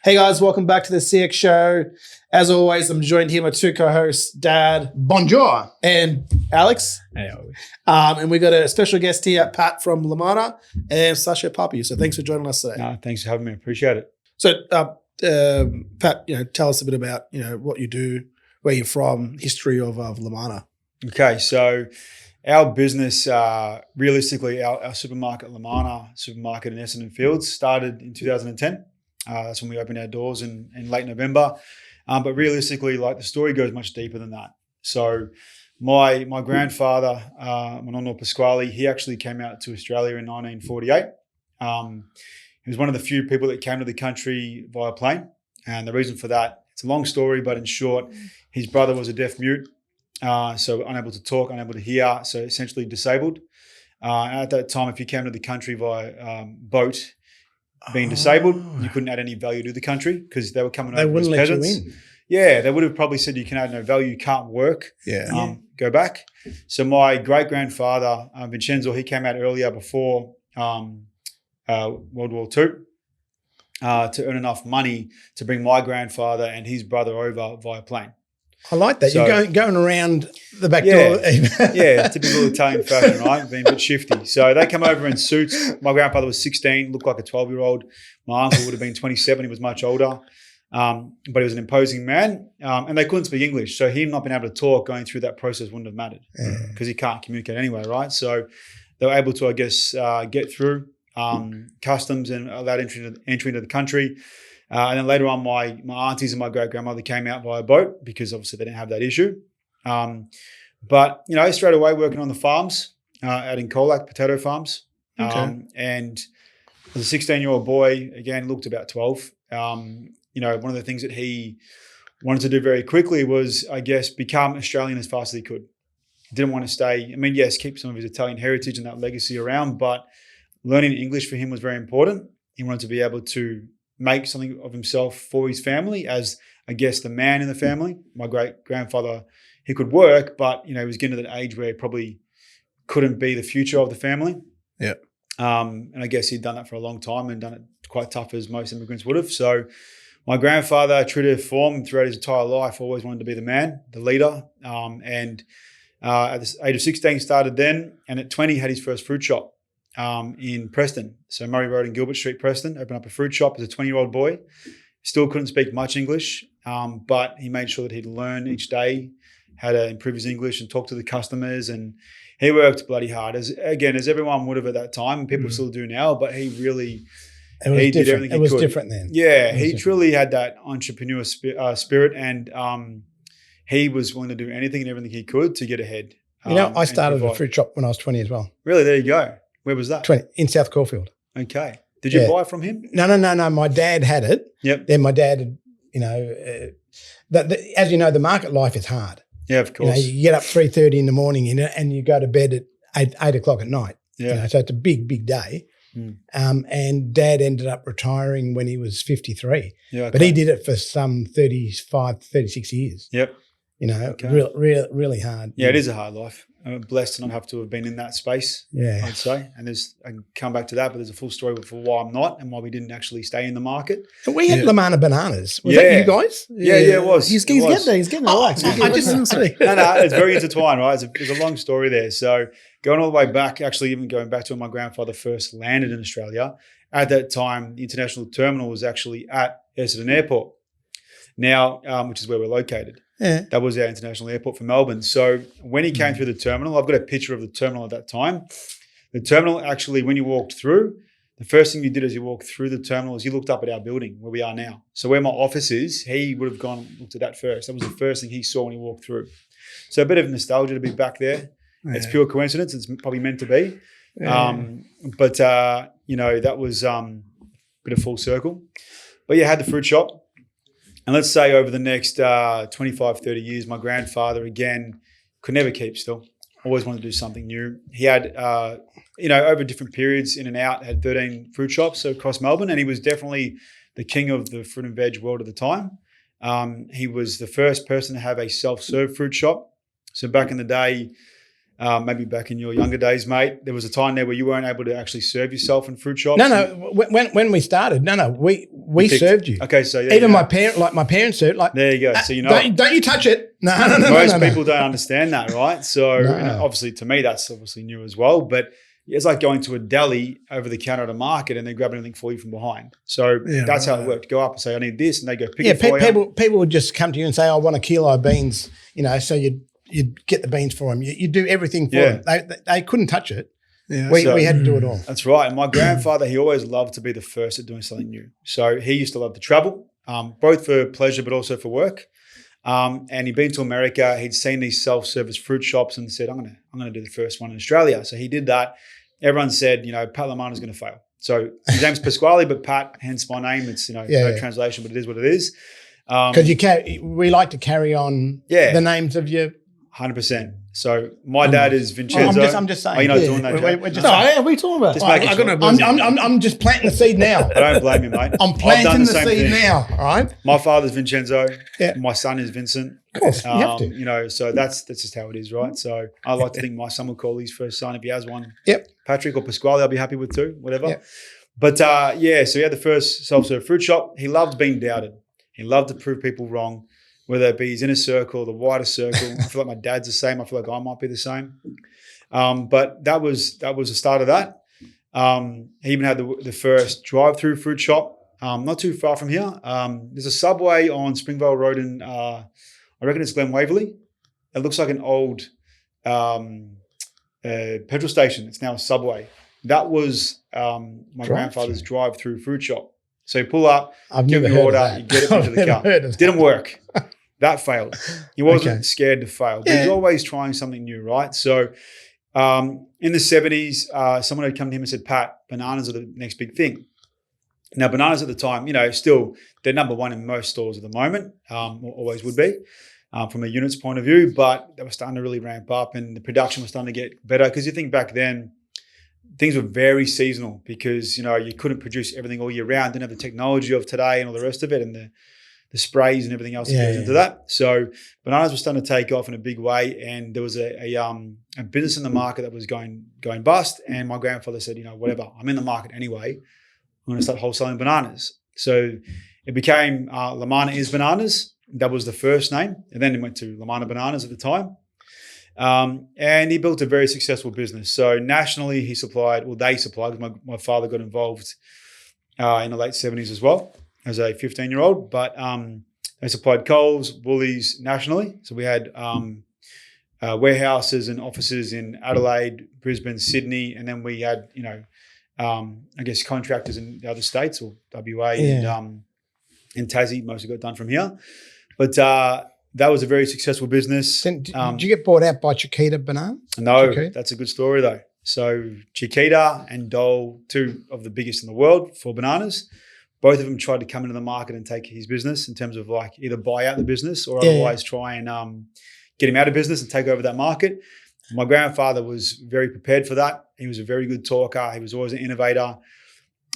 Hey guys, welcome back to the CX Show. As always, I'm joined here by two co-hosts, Dad, Bonjour, and Alex. Hey, And we got a special guest here, Pat from LaManna and Pistachio Papi. So thanks for joining us today. no, thanks for having me. Appreciate it. So, Pat, tell us a bit about what you do, where you're from, history of LaManna. Okay, so our business, realistically, our supermarket, LaManna supermarket in Essendon Fields, started in 2010. That's when we opened our doors in late November. But realistically, the story goes much deeper than that. So my grandfather, Manono Pasquale, he actually came out to Australia in 1948. He was one of the few people that came to the country via plane. And the reason for that, it's a long story, but in short, his brother was a deaf mute. So unable to talk, unable to hear, so essentially disabled. At that time, if you came to the country via boat, being disabled, you couldn't add any value to the country because they were coming over as peasants. They wouldn't let you in. Yeah, they would have probably said you can add no value, you can't work. Yeah. Go back. So my great-grandfather, Vincenzo, he came out earlier before World War II to earn enough money to bring my grandfather and his brother over via plane. I like that. So, you're going around the back door. Yeah, typical Italian fashion, right? Being a bit shifty. So they come over in suits. My grandfather was 16, looked like a 12-year-old. My uncle would have been 27. He was much older, but he was an imposing man. And they couldn't speak English. So him not being able to talk, going through that process wouldn't have mattered because he can't communicate anyway, right? So they were able to, I guess, get through customs and allowed entry into the country. And then later on, my aunties and my great-grandmother came out via boat because obviously they didn't have that issue. But, straight away working on the farms out in Colac, potato farms. Okay. And as a 16-year-old boy, again, looked about 12. One of the things that he wanted to do very quickly was, I guess, become Australian as fast as he could. He didn't want to stay, yes, keep some of his Italian heritage and that legacy around, but learning English for him was very important. He wanted to be able to make something of himself for his family as, I guess, the man in the family. My great-grandfather, he could work, but, he was getting to that age where he probably couldn't be the future of the family. Yeah. And I guess he'd done that for a long time and done it quite tough as most immigrants would have. So my grandfather, true to form throughout his entire life, always wanted to be the man, the leader. And at the age of 16, started then. And at 20, had his first fruit shop. In Preston. So Murray Road and Gilbert Street, Preston, opened up a fruit shop as a 20-year-old boy. Still couldn't speak much English, but he made sure that he'd learn each day how to improve his English and talk to the customers. And he worked bloody hard, as everyone would have at that time, and people still do now, but he really It was he different. did everything It was he could. different then. Yeah, he truly had that entrepreneur spirit, and he was willing to do anything and everything he could to get ahead. I started a fruit shop when I was 20 as well. Really? There you go. Where was that? 20 in South Caulfield. Okay. Did you buy from him? No. My dad had it. Yep. Then my dad, as you know, the market life is hard. Yeah, of course. You get up 3:30 in the morning and you go to bed at 8 o'clock at night. Yeah. So it's a big, big day. And Dad ended up retiring when he was 53. Yeah, okay. But he did it for some 35, 36 years. Yep. Really hard. Yeah, it is a hard life. I'm blessed to not have to have been in that space, Yeah. I'd say. And I can come back to that, but there's a full story for why I'm not and why we didn't actually stay in the market. And we had LaManna bananas. Was that you guys? Yeah, it was. He's getting there. He's getting there. Alex. No, it's very intertwined, right? There's a long story there. So going all the way back, actually even going back to when my grandfather first landed in Australia, at that time, the international terminal was actually at Essendon Airport now, which is where we're located. Yeah. That was our international airport for Melbourne. So when he came through the terminal, I've got a picture of the terminal at that time. The terminal actually, when you walked through, the first thing you did as you walked through the terminal is you looked up at our building where we are now. So where my office is, he would have gone and looked at that first. That was the first thing he saw when he walked through. So a bit of nostalgia to be back there. Yeah. It's pure coincidence. It's probably meant to be. Yeah. But that was a bit of full circle. But yeah, I had the fruit shop. And let's say over the next 25, 30 years, my grandfather, again, could never keep still. Always wanted to do something new. He had, over different periods in and out, had 13 fruit shops across Melbourne, and he was definitely the king of the fruit and veg world at the time. He was the first person to have a self-serve fruit shop. So back in the day, maybe back in your younger days, mate, there was a time there where you weren't able to actually serve yourself in fruit shops. No. When we started, we served you. Okay, so even my parents served. Like, there you go. So don't you touch it? No. Most people don't understand that, right? So obviously, to me, that's obviously new as well. But it's like going to a deli over the counter at a market and they're grabbing anything for you from behind. So that's how it worked. Go up and say, I need this, and they go pick it for you. People would just come to you and say, I want a kilo of beans, so you'd get the beans for them. You do everything for them. They couldn't touch it. Yeah. We had to do it all. That's right. And my grandfather, he always loved to be the first at doing something new. So he used to love to travel, both for pleasure but also for work. And he'd been to America. He'd seen these self-service fruit shops and said, I'm gonna do the first one in Australia. So he did that. Everyone said, Pat LaManna's going to fail. So his name's Pasquale, but Pat, hence my name. It's no translation, but it is what it is. Because we like to carry on the names of your 100%. So my dad is Vincenzo. I'm just saying. Are you not doing that? What are we talking about? I'm just planting the seed now. I don't blame you, mate. I'm planting the seed now. All right. My father's Vincenzo. Yeah. My son is Vincent. Of course, you have to. So that's just how it is, right? So I like to think my son will call his first son if he has one. Yep. Patrick or Pasquale, I'll be happy with too, whatever. Yep. But so he had the first self-serve fruit shop. He loved being doubted. He loved to prove people wrong, whether it be his inner circle, the wider circle. I feel like my dad's the same. I feel like I might be the same. But that was the start of that. He even had the first drive-through fruit shop, not too far from here. There's a Subway on Springvale Road in, I reckon it's Glen Waverley. It looks like an old petrol station. It's now a Subway. That was my grandfather's drive-through fruit shop. So you pull up, give your order, you get it into the car. Didn't work. That failed. He wasn't scared to fail, but he's always trying something new, right? So in the 70s, someone had come to him and said, Pat, bananas are the next big thing. Now, bananas at the time, still they're number one in most stores at the moment, always would be from a units point of view, but they were starting to really ramp up and the production was starting to get better because you think back then, things were very seasonal because, you couldn't produce everything all year round, didn't have the technology of today and all the rest of it and the sprays and everything else that goes into that. So bananas were starting to take off in a big way and there was a business in the market that was going bust and my grandfather said, whatever, I'm in the market anyway. I'm going to start wholesaling bananas. So it became LaManna is Bananas. That was the first name. And then it went to LaManna Bananas at the time. And he built a very successful business. So nationally, they supplied, because my father got involved in the late 70s as well as a 15-year-old. But they supplied Coles, Woolies nationally. So we had warehouses and offices in Adelaide, Brisbane, Sydney. And then we had, contractors in the other states or WA and Tassie. Mostly got done from here. But that was a very successful business. Did you get bought out by Chiquita Banana? No, that's a good story though. So Chiquita and Dole, two of the biggest in the world for bananas, both of them tried to come into the market and take his business in terms of like either buy out the business or otherwise try and get him out of business and take over that market. My grandfather was very prepared for that. He was a very good talker. He was always an innovator.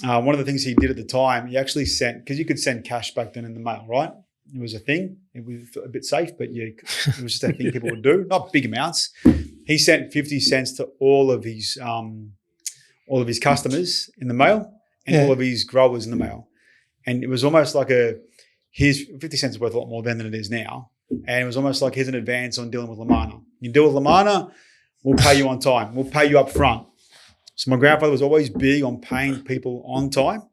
One of the things he did at the time, he actually sent, because you could send cash back then in the mail, right? It was a thing. It was a bit safe, but it was just a thing people would do. Not big amounts. He sent 50 cents to all of his customers in the mail and all of his growers in the mail. And it was almost like his 50 cents is worth a lot more then than it is now. And it was almost like here's an advance on dealing with LaManna. You deal with LaManna, we'll pay you on time. We'll pay you up front. So my grandfather was always big on paying people on time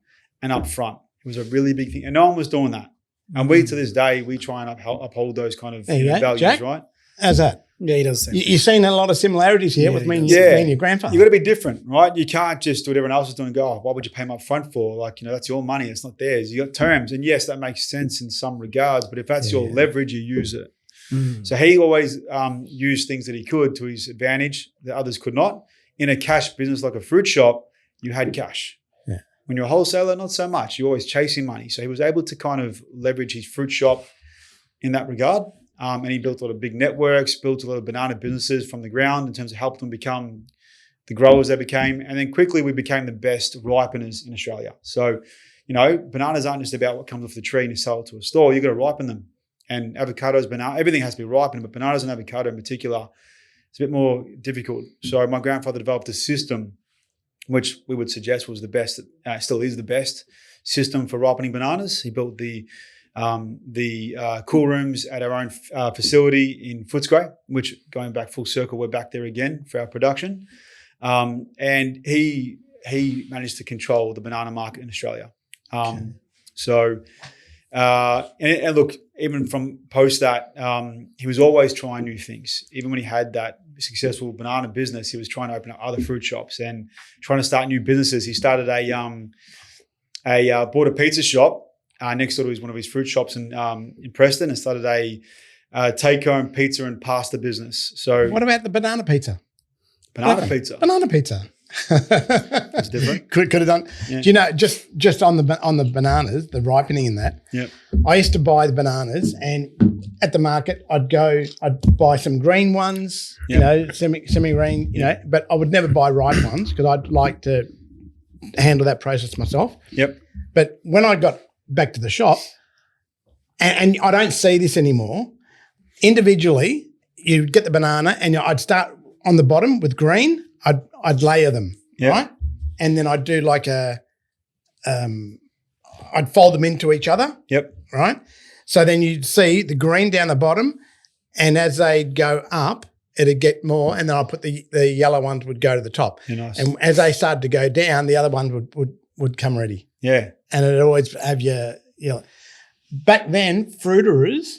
and up front. It was a really big thing. And no one was doing that. And we, to this day, we try and uphold those kind of values, Jack? right? How's that? Yeah, he does. You're seeing a lot of similarities here with me and your grandfather. You've got to be different, right? You can't just do what everyone else is doing and go, oh, why would you pay them up front for? Like, that's your money. It's not theirs. You got terms. And yes, that makes sense in some regards, but if that's your leverage, you use it. So he always used things that he could to his advantage that others could not. In a cash business like a fruit shop, you had cash. When you're a wholesaler, not so much. You're always chasing money. So he was able to kind of leverage his fruit shop in that regard. And he built a lot of big networks, built a lot of banana businesses from the ground in terms of helping them become the growers they became. And then quickly we became the best ripeners in Australia. So, bananas aren't just about what comes off the tree and you sell it to a store. You've got to ripen them. And avocados, banana, everything has to be ripened, but bananas and avocado in particular it's a bit more difficult. So my grandfather developed a system which we would suggest was the best, still is the best system for ripening bananas. He built the cool rooms at our own facility in Footscray, which, going back full circle, we're back there again for our production. And he managed to control the banana market in Australia. So, and look, even from post that, he was always trying new things. Even when he had that successful banana business, he was trying to open up other fruit shops and trying to start new businesses. He started bought a pizza shop next door to one of his fruit shops in Preston, and started a take-home pizza and pasta business. So, what about the banana pizza? Banana pizza. Banana pizza. It's different. Could have done. Yeah. Do you know, just on the bananas, the ripening in that? Yeah. I used to buy the bananas, and at the market, I'd buy some green ones, you know, semi-green, you know, but I would never buy ripe ones because I'd like to handle that process myself. Yep. But when I got back to the shop, and I don't see this anymore, individually, you'd get the banana and I'd start on the bottom with green. I'd layer them, right? And then I'd do like I'd fold them into each other. Yep. Right? So then you'd see the green down the bottom, and as they'd go up, it'd get more, and then I'll put the yellow ones would go to the top. Yeah, nice. And as they started to go down, the other ones would come ready. Yeah. And it'd always have your back then, fruiterers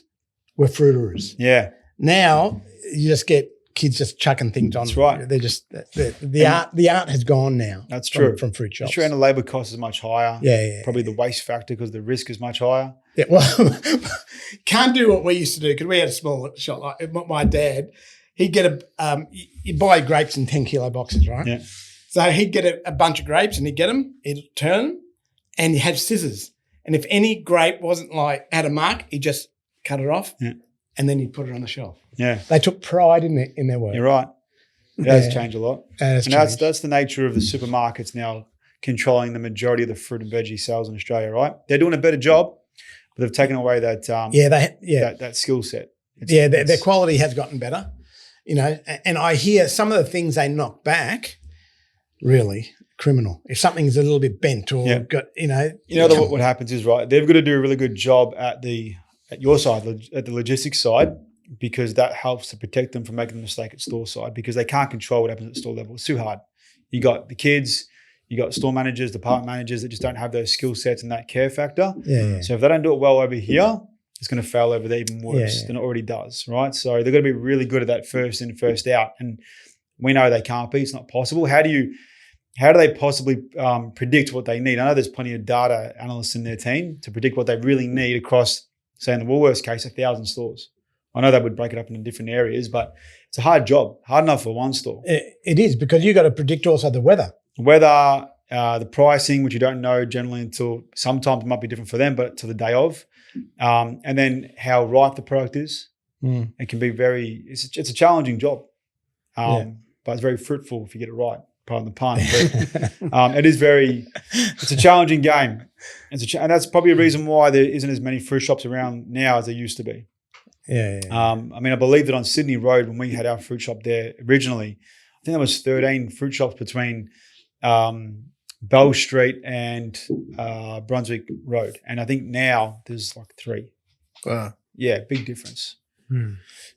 were fruiterers. Yeah. Now you just get kids just chucking things on. That's right. They're just the art has gone now. That's true. From fruit shops. That's true, and the labour cost is much higher. Yeah. Probably the waste factor because the risk is much higher. Yeah. Well, can't do what we used to do because we had a small shop. Like my dad, he'd get you buy grapes in 10 kilo boxes, right? Yeah. So he'd get a bunch of grapes and he'd get them, he'd turn them, and he'd have scissors. And if any grape wasn't had a mark, he'd just cut it off. Yeah. And then he'd put it on the shelf. Yeah. They took pride in their work. You're right. It has changed a lot. And that's the nature of the supermarkets now controlling the majority of the fruit and veggie sales in Australia, right? They're doing a better job, but they've taken away that that skill set. Their quality has gotten better, you know, and I hear some of the things they knock back, really criminal. If something's a little bit bent or got, what happens is, right, they've got to do a really good job at your side, at the logistics side, because that helps to protect them from making a mistake at store side, because they can't control what happens at store level. It's too hard. You got the kids, you got store managers, department managers that just don't have those skill sets and that care factor. Yeah. So if they don't do it well over here, it's going to fail over there even worse than it already does, right? So they've got to be really good at that first in, first out. And we know they can't be. It's not possible. How do they possibly predict what they need? I know there's plenty of data analysts in their team to predict what they really need across, say in the Woolworths case, 1,000 stores. I know they would break it up into different areas, but it's a hard job, hard enough for one store. It is, because you got to predict also the weather. The pricing, which you don't know generally until sometimes it might be different for them, but to the day of. And then how ripe the product is. It can be it's a challenging job, but it's very fruitful if you get it right. Pardon the pun. But it's a challenging game. And that's probably a reason why there isn't as many fruit shops around now as there used to be. Yeah. I believe that on Sydney Road, when we had our fruit shop there originally, I think there was 13 fruit shops between Bell Street and Brunswick Road. And I think now there's like 3. Wow. Yeah, big difference.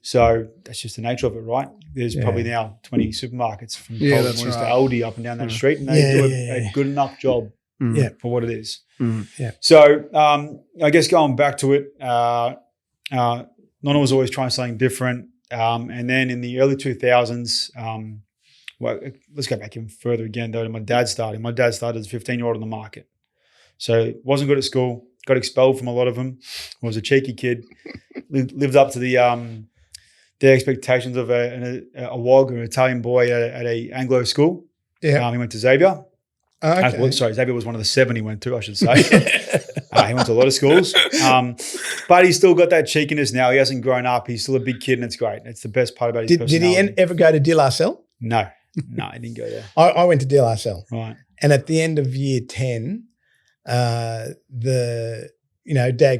So that's just the nature of it, right? There's probably now 20 supermarkets from Coles to Aldi up and down that street, and they do a good enough job for what it is. Yeah. So I guess going back to it, Nonna was always trying something different. And then in the early 2000s, let's go back even further again, though, to my dad starting. My dad started as a 15-year-old on the market. So wasn't good at school, got expelled from a lot of them, was a cheeky kid, lived up to the expectations of a WOG, or an Italian boy at a Anglo school. Yeah. He went to Xavier. Okay. Xavier was one of the 7 he went to, I should say. He went to a lot of schools. But he's still got that cheekiness now. He hasn't grown up. He's still a big kid, and it's great. It's the best part about his personality. Did he ever go to De La Salle? No, he didn't go there. I went to De La Salle. Right. And at the end of year 10, Dad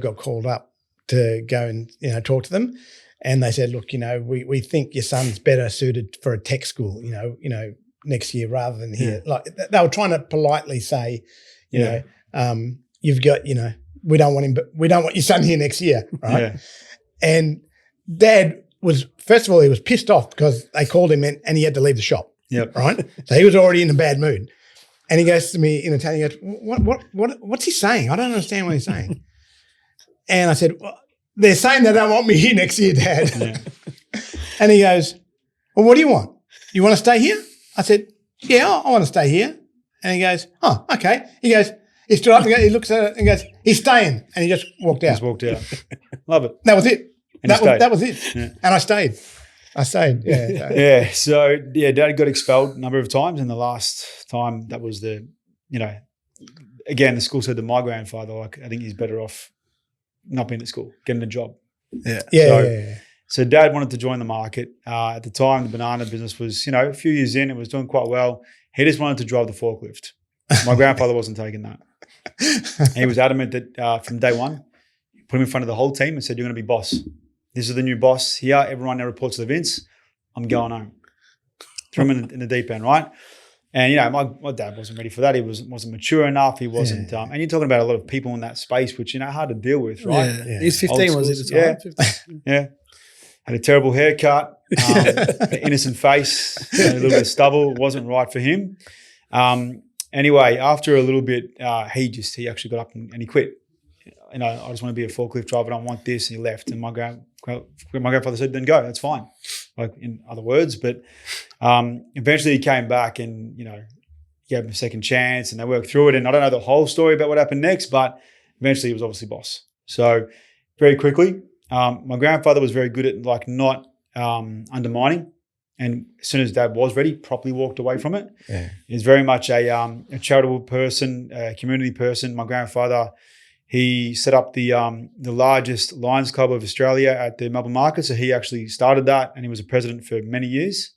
got called up to go and talk to them, and they said, look, we think your son's better suited for a tech school, next year rather than here. Like they were trying to politely say, you've got, we don't want him, but we don't want your son here next year, right? Yeah. And Dad was, first of all, he was pissed off because they called him in and he had to leave the shop. Yep. Right. So he was already in a bad mood. And he goes to me in Italian, he goes, what's he saying? I don't understand what he's saying. And I said, well, they're saying they don't want me here next year, Dad. Yeah. And he goes, well, what do you want? You want to stay here? I said, yeah, I want to stay here. And he goes, oh, okay. He goes, he stood up and he looks at it and goes, he's staying. And he just walked out. Just walked out. Love it. That was it. And That was it. Yeah. And I stayed. Yeah. Yeah. So, Dad got expelled a number of times. And the last time that was again, the school said to my grandfather, like, I think he's better off not being at school, getting a job. Yeah. So Dad wanted to join the market. At the time, the banana business was, a few years in, it was doing quite well. He just wanted to drive the forklift. My grandfather wasn't taking that. He was adamant that from day one, put him in front of the whole team and said, you're going to be boss. This is the new boss here. Everyone now reports to Vince. I'm going home. Threw him in the deep end, right? And, my dad wasn't ready for that. He wasn't mature enough. He wasn't, and you're talking about a lot of people in that space, which, hard to deal with, right? Yeah. He's 15, was he at the time? Yeah. 15. Yeah. Had a terrible haircut, an innocent face, a little bit of stubble. Wasn't right for him. Anyway, after a little bit, he actually got up and he quit. I just want to be a forklift driver. I don't want this. And he left. And my grandfather said, then go. That's fine. Like in other words. But eventually he came back and, gave him a second chance and they worked through it. And I don't know the whole story about what happened next, but eventually he was obviously boss. So very quickly, my grandfather was very good at not undermining. And as soon as Dad was ready, properly walked away from it. Yeah. He's very much a charitable person, a community person. My grandfather, he set up the largest Lions Club of Australia at the Melbourne market. So he actually started that and he was a president for many years.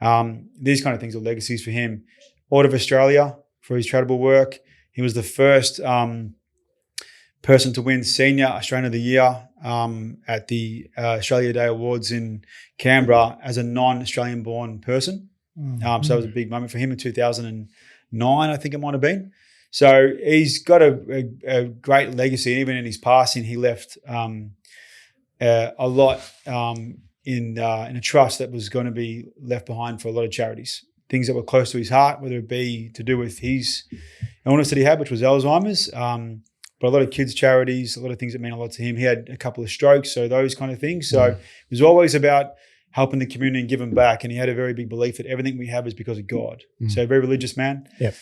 These kind of things are legacies for him. Order of Australia for his charitable work. He was the first person to win Senior Australian of the Year at the Australia Day Awards in Canberra as a non-Australian born person. So that was a big moment for him in 2009, I think it might have been. So he's got a great legacy. And even in his passing, he left a lot in a trust that was going to be left behind for a lot of charities. Things that were close to his heart, whether it be to do with his illness that he had, which was Alzheimer's, but a lot of kids' charities, a lot of things that mean a lot to him. He had a couple of strokes, so those kind of things. So it was always about helping the community and giving back. And he had a very big belief that everything we have is because of God. So a very religious man. Yep.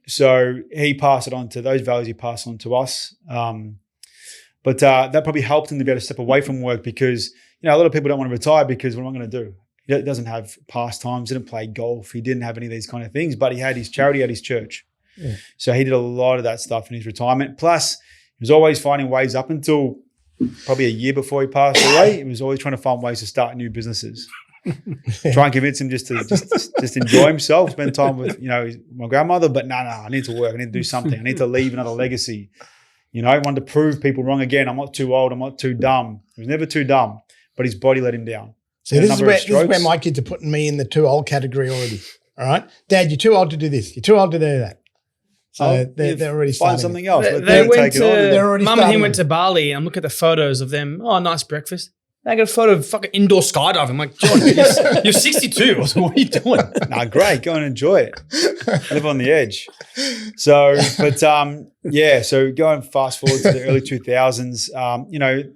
So he passed it on to those values. He passed on to us. But that probably helped him to be able to step away from work because, a lot of people don't want to retire because what am I going to do? He doesn't have pastimes, didn't play golf. He didn't have any of these kind of things, but he had his charity at his church. Yeah. So he did a lot of that stuff in his retirement. Plus, he was always finding ways up until probably a year before he passed away. He was always trying to find ways to start new businesses. Try and convince him just to enjoy himself, spend time with, my grandmother. But no, I need to work. I need to do something. I need to leave another legacy. He wanted to prove people wrong again. I'm not too old. I'm not too dumb. He was never too dumb, but his body let him down. So this is where my kids are putting me in the too old category already. All right, Dad, you're too old to do this. You're too old to do that. So they're already starting. Find something else. They went to, Mum and him went to Bali and I'm looking at the photos of them. Oh, nice breakfast. I got a photo of fucking indoor skydiving. I'm like, John, you're 62. What are you doing? Nah, great. Go and enjoy it. Live on the edge. So, but so going fast forward to the early 2000s,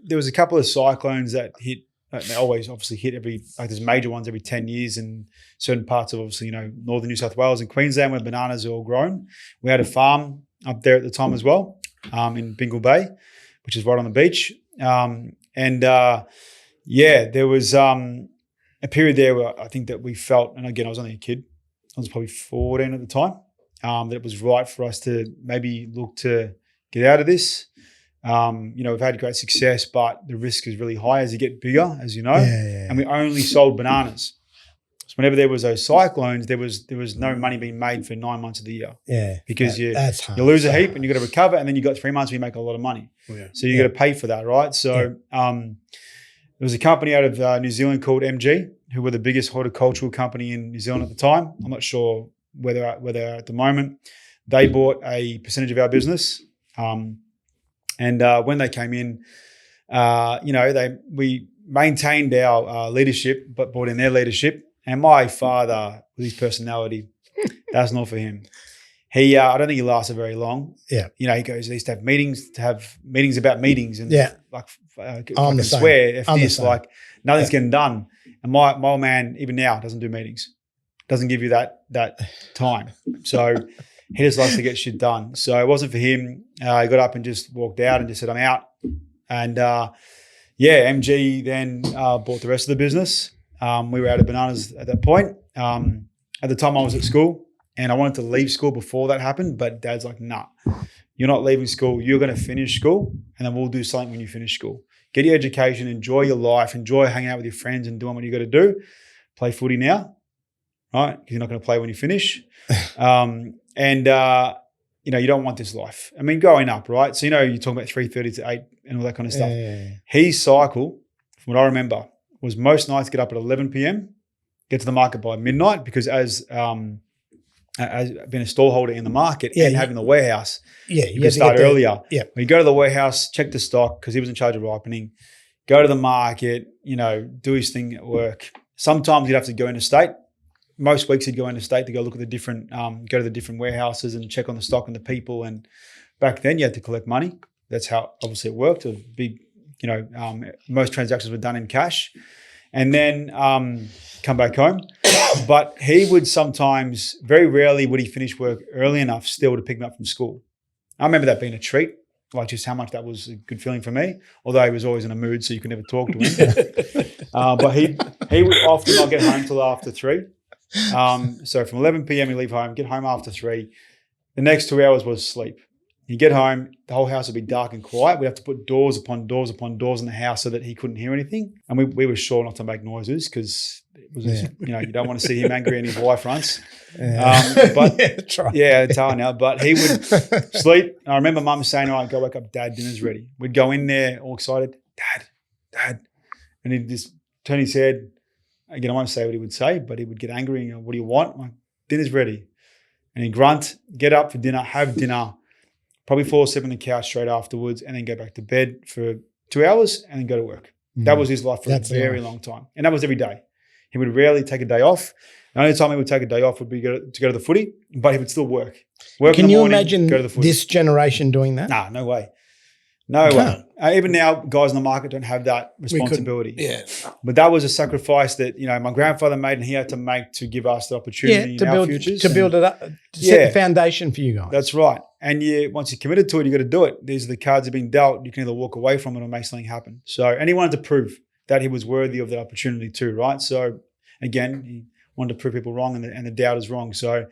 there was a couple of cyclones that hit. They always obviously hit there's major ones every 10 years in certain parts of obviously, northern New South Wales and Queensland where bananas are all grown. We had a farm up there at the time as well in Bingle Bay, which is right on the beach. There was a period there where I think that we felt, and again, I was only a kid. I was probably 14 at the time, that it was right for us to maybe look to get out of this. We've had great success, but the risk is really high as you get bigger, as you know. And we only sold bananas. whenever there was those cyclones, there was no money being made for 9 months of the year. Yeah. Because that's hard. you lose a heap and you got to recover, and then you got 3 months where you make a lot of money. Yeah. So you got to pay for that, right? So there was a company out of New Zealand called MG, who were the biggest horticultural company in New Zealand at the time. I'm not sure where they're at the moment. They bought a percentage of our business. And when they came in, we maintained our leadership, but brought in their leadership. And my father, with his personality, that's not for him. I don't think he lasted very long. Yeah. He goes, they used to have meetings about meetings, and like I'm the same. swear, I'm the this, same. like nothing's getting done. And my old man, even now, doesn't do meetings. Doesn't give you that time. So he just likes to get shit done. So it wasn't for him. He got up and just walked out and just said, I'm out. And MG then bought the rest of the business. We were out of bananas at that point. At the time I was at school and I wanted to leave school before that happened, but Dad's like, nah, you're not leaving school. You're going to finish school and then we'll do something when you finish school. Get your education, enjoy your life, enjoy hanging out with your friends and doing what you got to do. Play footy now, right? Because you're not going to play when you finish. You don't want this life. I mean, growing up, right? So, you're talking about 3:30 to 8 and all that kind of stuff. Yeah. His cycle, from what I remember, was most nights get up at 11 p.m., get to the market by midnight, because as being a stallholder in the market and having the warehouse, you can start earlier. Yeah. When you go to the warehouse, check the stock, because he was in charge of ripening, go to the market, do his thing at work. Sometimes you'd have to go interstate. Most weeks he'd go interstate to go look at the different, go to the different warehouses and check on the stock and the people. And back then you had to collect money. That's how obviously it worked. A big, most transactions were done in cash, and then come back home. But he would sometimes, very rarely would he finish work early enough still to pick me up from school. I remember that being a treat, like just how much that was a good feeling for me, although he was always in a mood, so you could never talk to him. But he would often not get home till after 3. So from 11 p.m. you leave home, get home after 3. The next 2 hours was sleep. You get home, the whole house would be dark and quiet. We'd have to put doors upon doors upon doors in the house so that he couldn't hear anything. And we were sure not to make noises because it was, you don't want to see him angry and his wife runs. That's right. Yeah, it's hard now. But he would sleep. And I remember Mum saying, all right, go wake up, Dad, dinner's ready. We'd go in there all excited, Dad. And he'd just turn his head. Again, I won't say what he would say, but he would get angry and, what do you want? I'm like, dinner's ready. And he'd grunt, get up for dinner, have dinner, probably fall asleep on the couch straight afterwards, and then go back to bed for 2 hours and then go to work. That was his life for a very long time. And that was every day. He would rarely take a day off. The only time he would take a day off would be to go to the footy, but he would still work. Work in the morning, imagine go to the footy. this generation doing that? Nah, no way. No way. Even now, guys in the market don't have that responsibility. Yeah. But that was a sacrifice that, my grandfather made and he had to make to give us the opportunity in our futures. To build it up, to set the foundation for you guys. That's right. And once you're committed to it, you got to do it. These are the cards that have been dealt. You can either walk away from it or make something happen. And he wanted to prove that he was worthy of that opportunity too, right? So again, he wanted to prove people wrong and the doubters wrong. So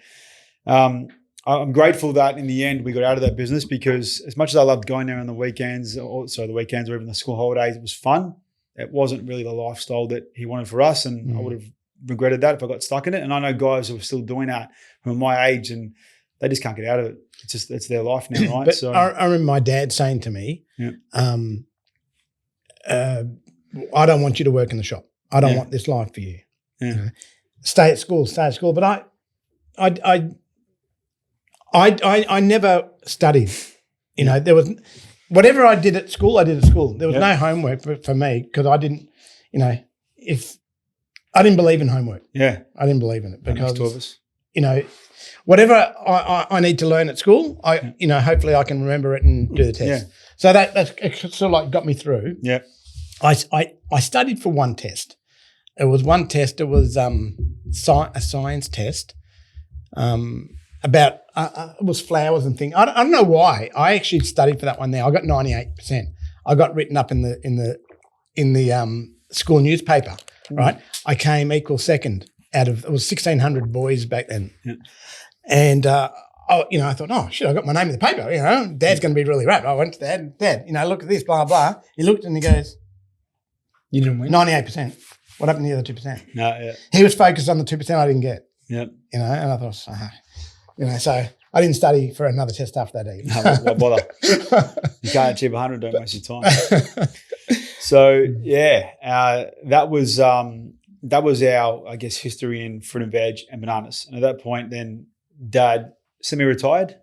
I'm grateful that in the end we got out of that business, because as much as I loved going there on the weekends, or even the school holidays, it was fun. It wasn't really the lifestyle that he wanted for us, and I would have regretted that if I got stuck in it. And I know guys who are still doing that who are my age, and they just can't get out of it. It's their life now, right? But I remember my dad saying to me, I don't want you to work in the shop. I don't want this life for you. Yeah. Stay at school. But I never studied. There was whatever I did at school, I did at school. There was no homework for me, because I didn't, if I didn't believe in homework. Yeah. I didn't believe in it, because, two of us. whatever I need to learn at school, hopefully I can remember it and do the test. Yeah. So that's sort of like got me through. Yeah. I studied for one test. It was one test. It was a science test about it was flowers and things. I don't know why. I actually studied for that one. There, I got 98%. I got written up in the school newspaper. Right, I came equal second out of, it was 1,600 boys back then, and I thought, oh shit, I got my name in the paper. Dad's going to be really wrapped. I went to Dad, look at this, blah blah. He looked and he goes, "You didn't win." 98%. What happened to the other 2%? No, yeah. He was focused on the 2% I didn't get. Yep. And I thought, so I didn't study for another test after that either. No, what bother? You can't achieve 100, don't waste your time. So that was our, I guess, history in fruit and veg and bananas. And at that point, then Dad semi-retired.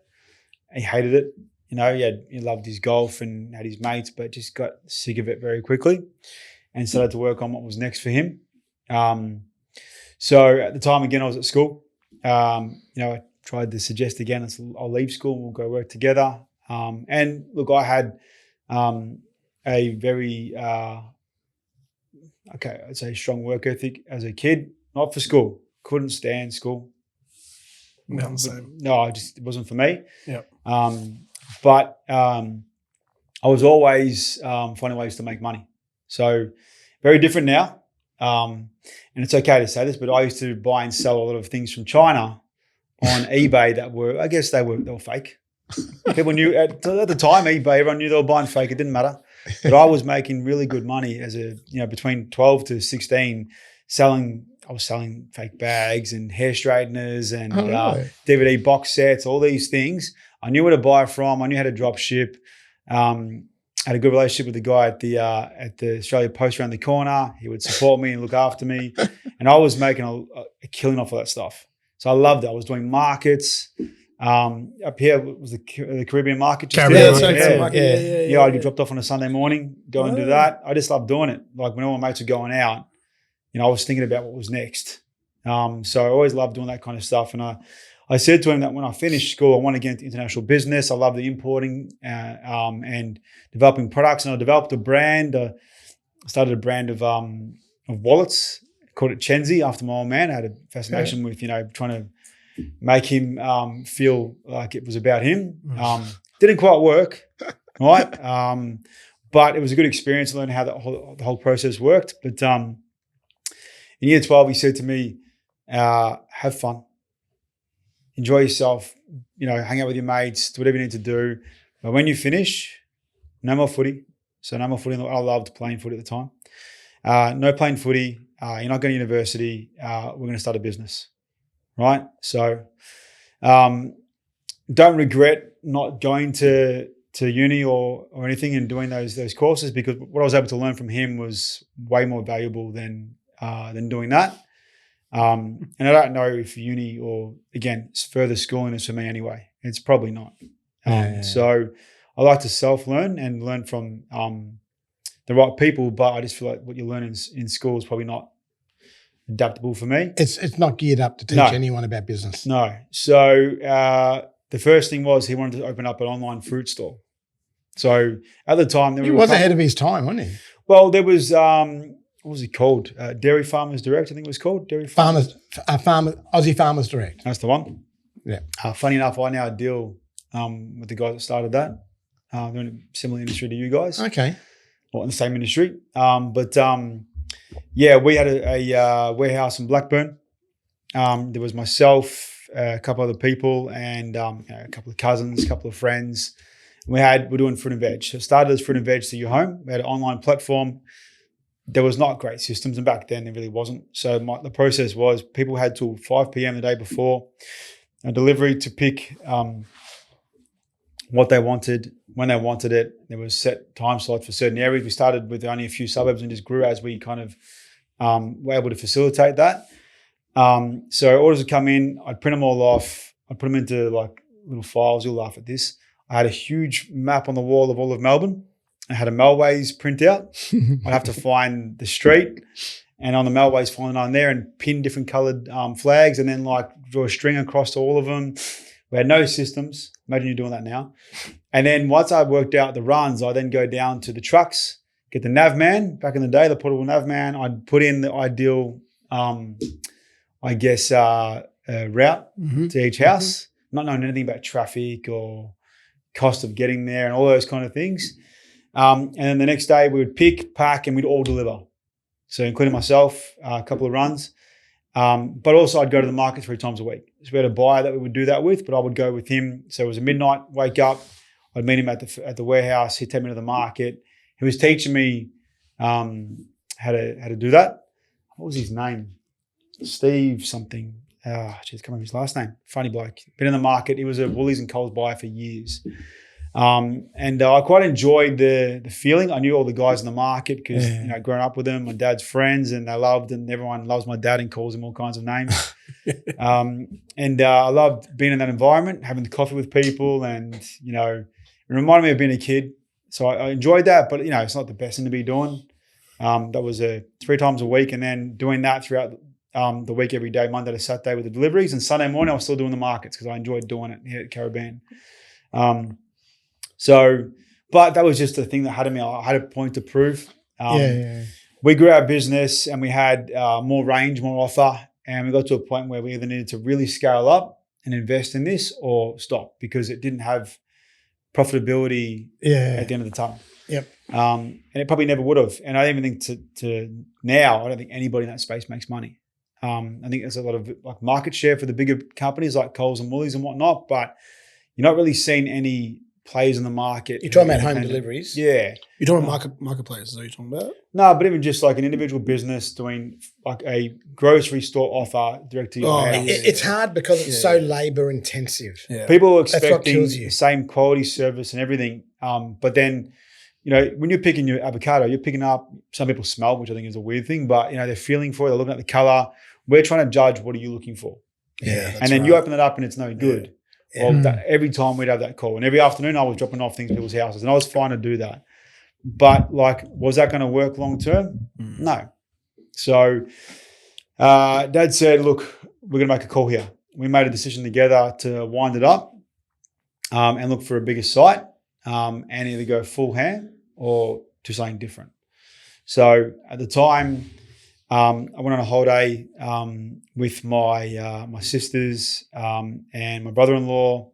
He hated it. He loved his golf and had his mates, but just got sick of it very quickly and started to work on what was next for him. So at the time, again, I was at school. I tried to suggest again, I'll leave school and we'll go work together. And look, I had a very, I'd say strong work ethic as a kid, not for school. Couldn't stand school. No, same. No, it wasn't for me. Yeah. But I was always finding ways to make money. So very different now. And it's okay to say this, but I used to buy and sell a lot of things from China on eBay that were, I guess they were fake. People knew at the time, eBay, everyone knew they were buying fake. It didn't matter. But I was making really good money as between 12 to 16, I was selling fake bags and hair straighteners and DVD box sets, all these things. I knew where to buy from. I knew how to drop ship. Had a good relationship with the guy at the Australia Post around the corner. He would support me and look after me. And I was making a killing off of that stuff. So I loved it. I was doing markets. Up here was the Caribbean market. Yeah, I'd get dropped off on a Sunday morning, go and do that. I just loved doing it. Like when all my mates were going out, I was thinking about what was next. So I always loved doing that kind of stuff. And I said to him that when I finished school, I want to get into international business. I love the importing and developing products. And I developed a brand. I started a brand of wallets, called it Chenzi after my old man. I had a fascination with, trying to make him feel like it was about him. Didn't quite work, right? But it was a good experience to learn how the whole process worked. But in year 12, he said to me, have fun. Enjoy yourself, hang out with your mates, do whatever you need to do. But when you finish, no more footy. So no more footy. I loved playing footy at the time. No playing footy. You're not going to university. We're going to start a business, right? So don't regret not going to uni or anything and doing those courses, because what I was able to learn from him was way more valuable than doing that. And I don't know if uni or, again, further schooling is for me anyway. It's probably not. So I like to self-learn and learn from the right people, but I just feel like what you learn in school is probably not adaptable for me. It's not geared up to teach anyone about business. No. So the first thing was he wanted to open up an online fruit store. So at the time, he was ahead of his time, wasn't he? Well, there was what was it called? Dairy Farmers Direct, I think it was called. Aussie Farmers Direct. That's the one. Yeah. Funny enough, I now deal with the guys that started that. They're in a similar industry to you guys. Okay. Or in the same industry. But we had a warehouse in Blackburn. There was myself, a couple other people, and a couple of cousins, a couple of friends. We're doing fruit and veg. So it started as fruit and veg to your home. We had an online platform. There was not great systems, and back then there really wasn't. So the process was people had till 5 p.m. the day before a delivery to pick what they wanted, when they wanted it. There was set time slots for certain areas. We started with only a few suburbs and just grew as we kind of were able to facilitate that. So orders would come in, I'd print them all off, I'd put them into like little files. You'll laugh at this. I had a huge map on the wall of all of Melbourne. I had a Melways printout. I'd have to find the street, and on the Melways, find it on there and pin different coloured flags, and then like draw a string across to all of them. We had no systems. Imagine you're doing that now. And then once I worked out the runs, I then go down to the trucks, get the nav man. Back in the day, the portable nav man. I'd put in the ideal, route to each house, not knowing anything about traffic or cost of getting there and all those kind of things. And then the next day we would pick, pack, and we'd all deliver. So including myself, a couple of runs. But also I'd go to the market 3 times a week. So we had a buyer that we would do that with, but I would go with him. So it was a midnight, wake up, I'd meet him at the warehouse, he'd take me to the market. He was teaching me how to do that. what was his name? Steve something. Can't remember his last name. Funny bloke. Been in the market. He was a Woolies and Coles buyer for years. And I quite enjoyed the feeling. I knew all the guys in the market because, growing up with them, my dad's friends, and they loved, and everyone loves my dad and calls him all kinds of names. I loved being in that environment, having the coffee with people, and, it reminded me of being a kid. So I enjoyed that, but, it's not the best thing to be doing. That was 3 times a week, and then doing that throughout the week every day, Monday to Saturday with the deliveries, and Sunday morning I was still doing the markets because I enjoyed doing it here at Caribbean. But that was just the thing that had me. I had a point to prove. We grew our business and we had more range, more offer, and we got to a point where we either needed to really scale up and invest in this or stop because it didn't have profitability at the end of the tunnel. Yep. And it probably never would have. And I even think to now, I don't think anybody in that space makes money. I think there's a lot of like market share for the bigger companies like Coles and Woolies and whatnot, but you're not really seeing any players in the market. You're talking about home deliveries? Yeah. You're talking about marketplaces, are you talking about? No, but even just like an individual business doing like a grocery store offer direct to your house. It's hard because it's so labour intensive. Yeah. People are expecting the same quality service and everything. But then, when you're picking your avocado, you're picking up, some people smell, which I think is a weird thing, but, they're feeling for it. They're looking at the colour. We're trying to judge, what are you looking for? Yeah. And then you open it up and it's no good. Yeah. Well, every time we'd have that call, and every afternoon I was dropping off things at people's houses, and I was fine to do that. But was that going to work long term? No. So Dad said, look, we're going to make a call here. We made a decision together to wind it up and look for a bigger site and either go full hand or do something different. So at the time, I went on a holiday with my sisters and my brother-in-law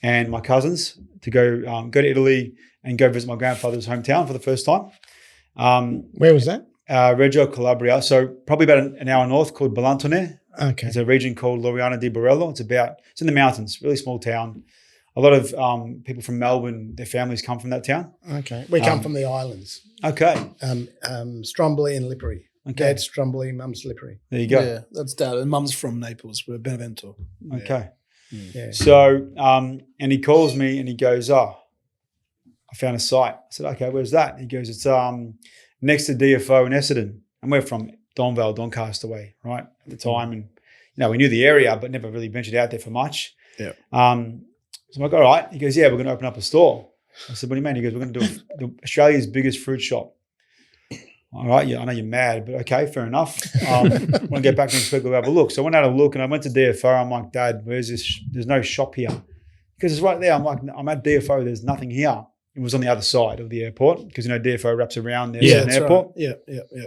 and my cousins to go to Italy and go visit my grandfather's hometown for the first time. Where was that? Reggio Calabria. So probably about an hour north, called Bellantone. Okay. It's a region called Loriana di Borello. It's in the mountains, really small town. A lot of people from Melbourne, their families come from that town. Okay. We come from the islands. Okay. Stromboli and Lipari. Okay. Dad's Stromboli, mum's Lipari. There you go. Yeah, that's Dad. And mum's from Naples. We're Benevento. Okay. Yeah. So, and he calls me and he goes, I found a site. I said, okay, where's that? He goes, it's next to DFO in Essendon. And we're from Donvale, Doncaster way, right, at the time. And, we knew the area, but never really ventured out there for much. Yeah. So I'm like, all right. He goes, yeah, we're going to open up a store. I said, what do you mean? He goes, we're going to do Australia's biggest fruit shop. All right, yeah, I know you're mad, but okay, fair enough. I want to get back next week, we'll have a look. So I went out a look and I went to DFO. I'm like, Dad, where's this? There's no shop here. Because it's right there. I'm like, I'm at DFO, there's nothing here. It was on the other side of the airport because, DFO wraps around there. Yeah, an airport. Right. Yeah.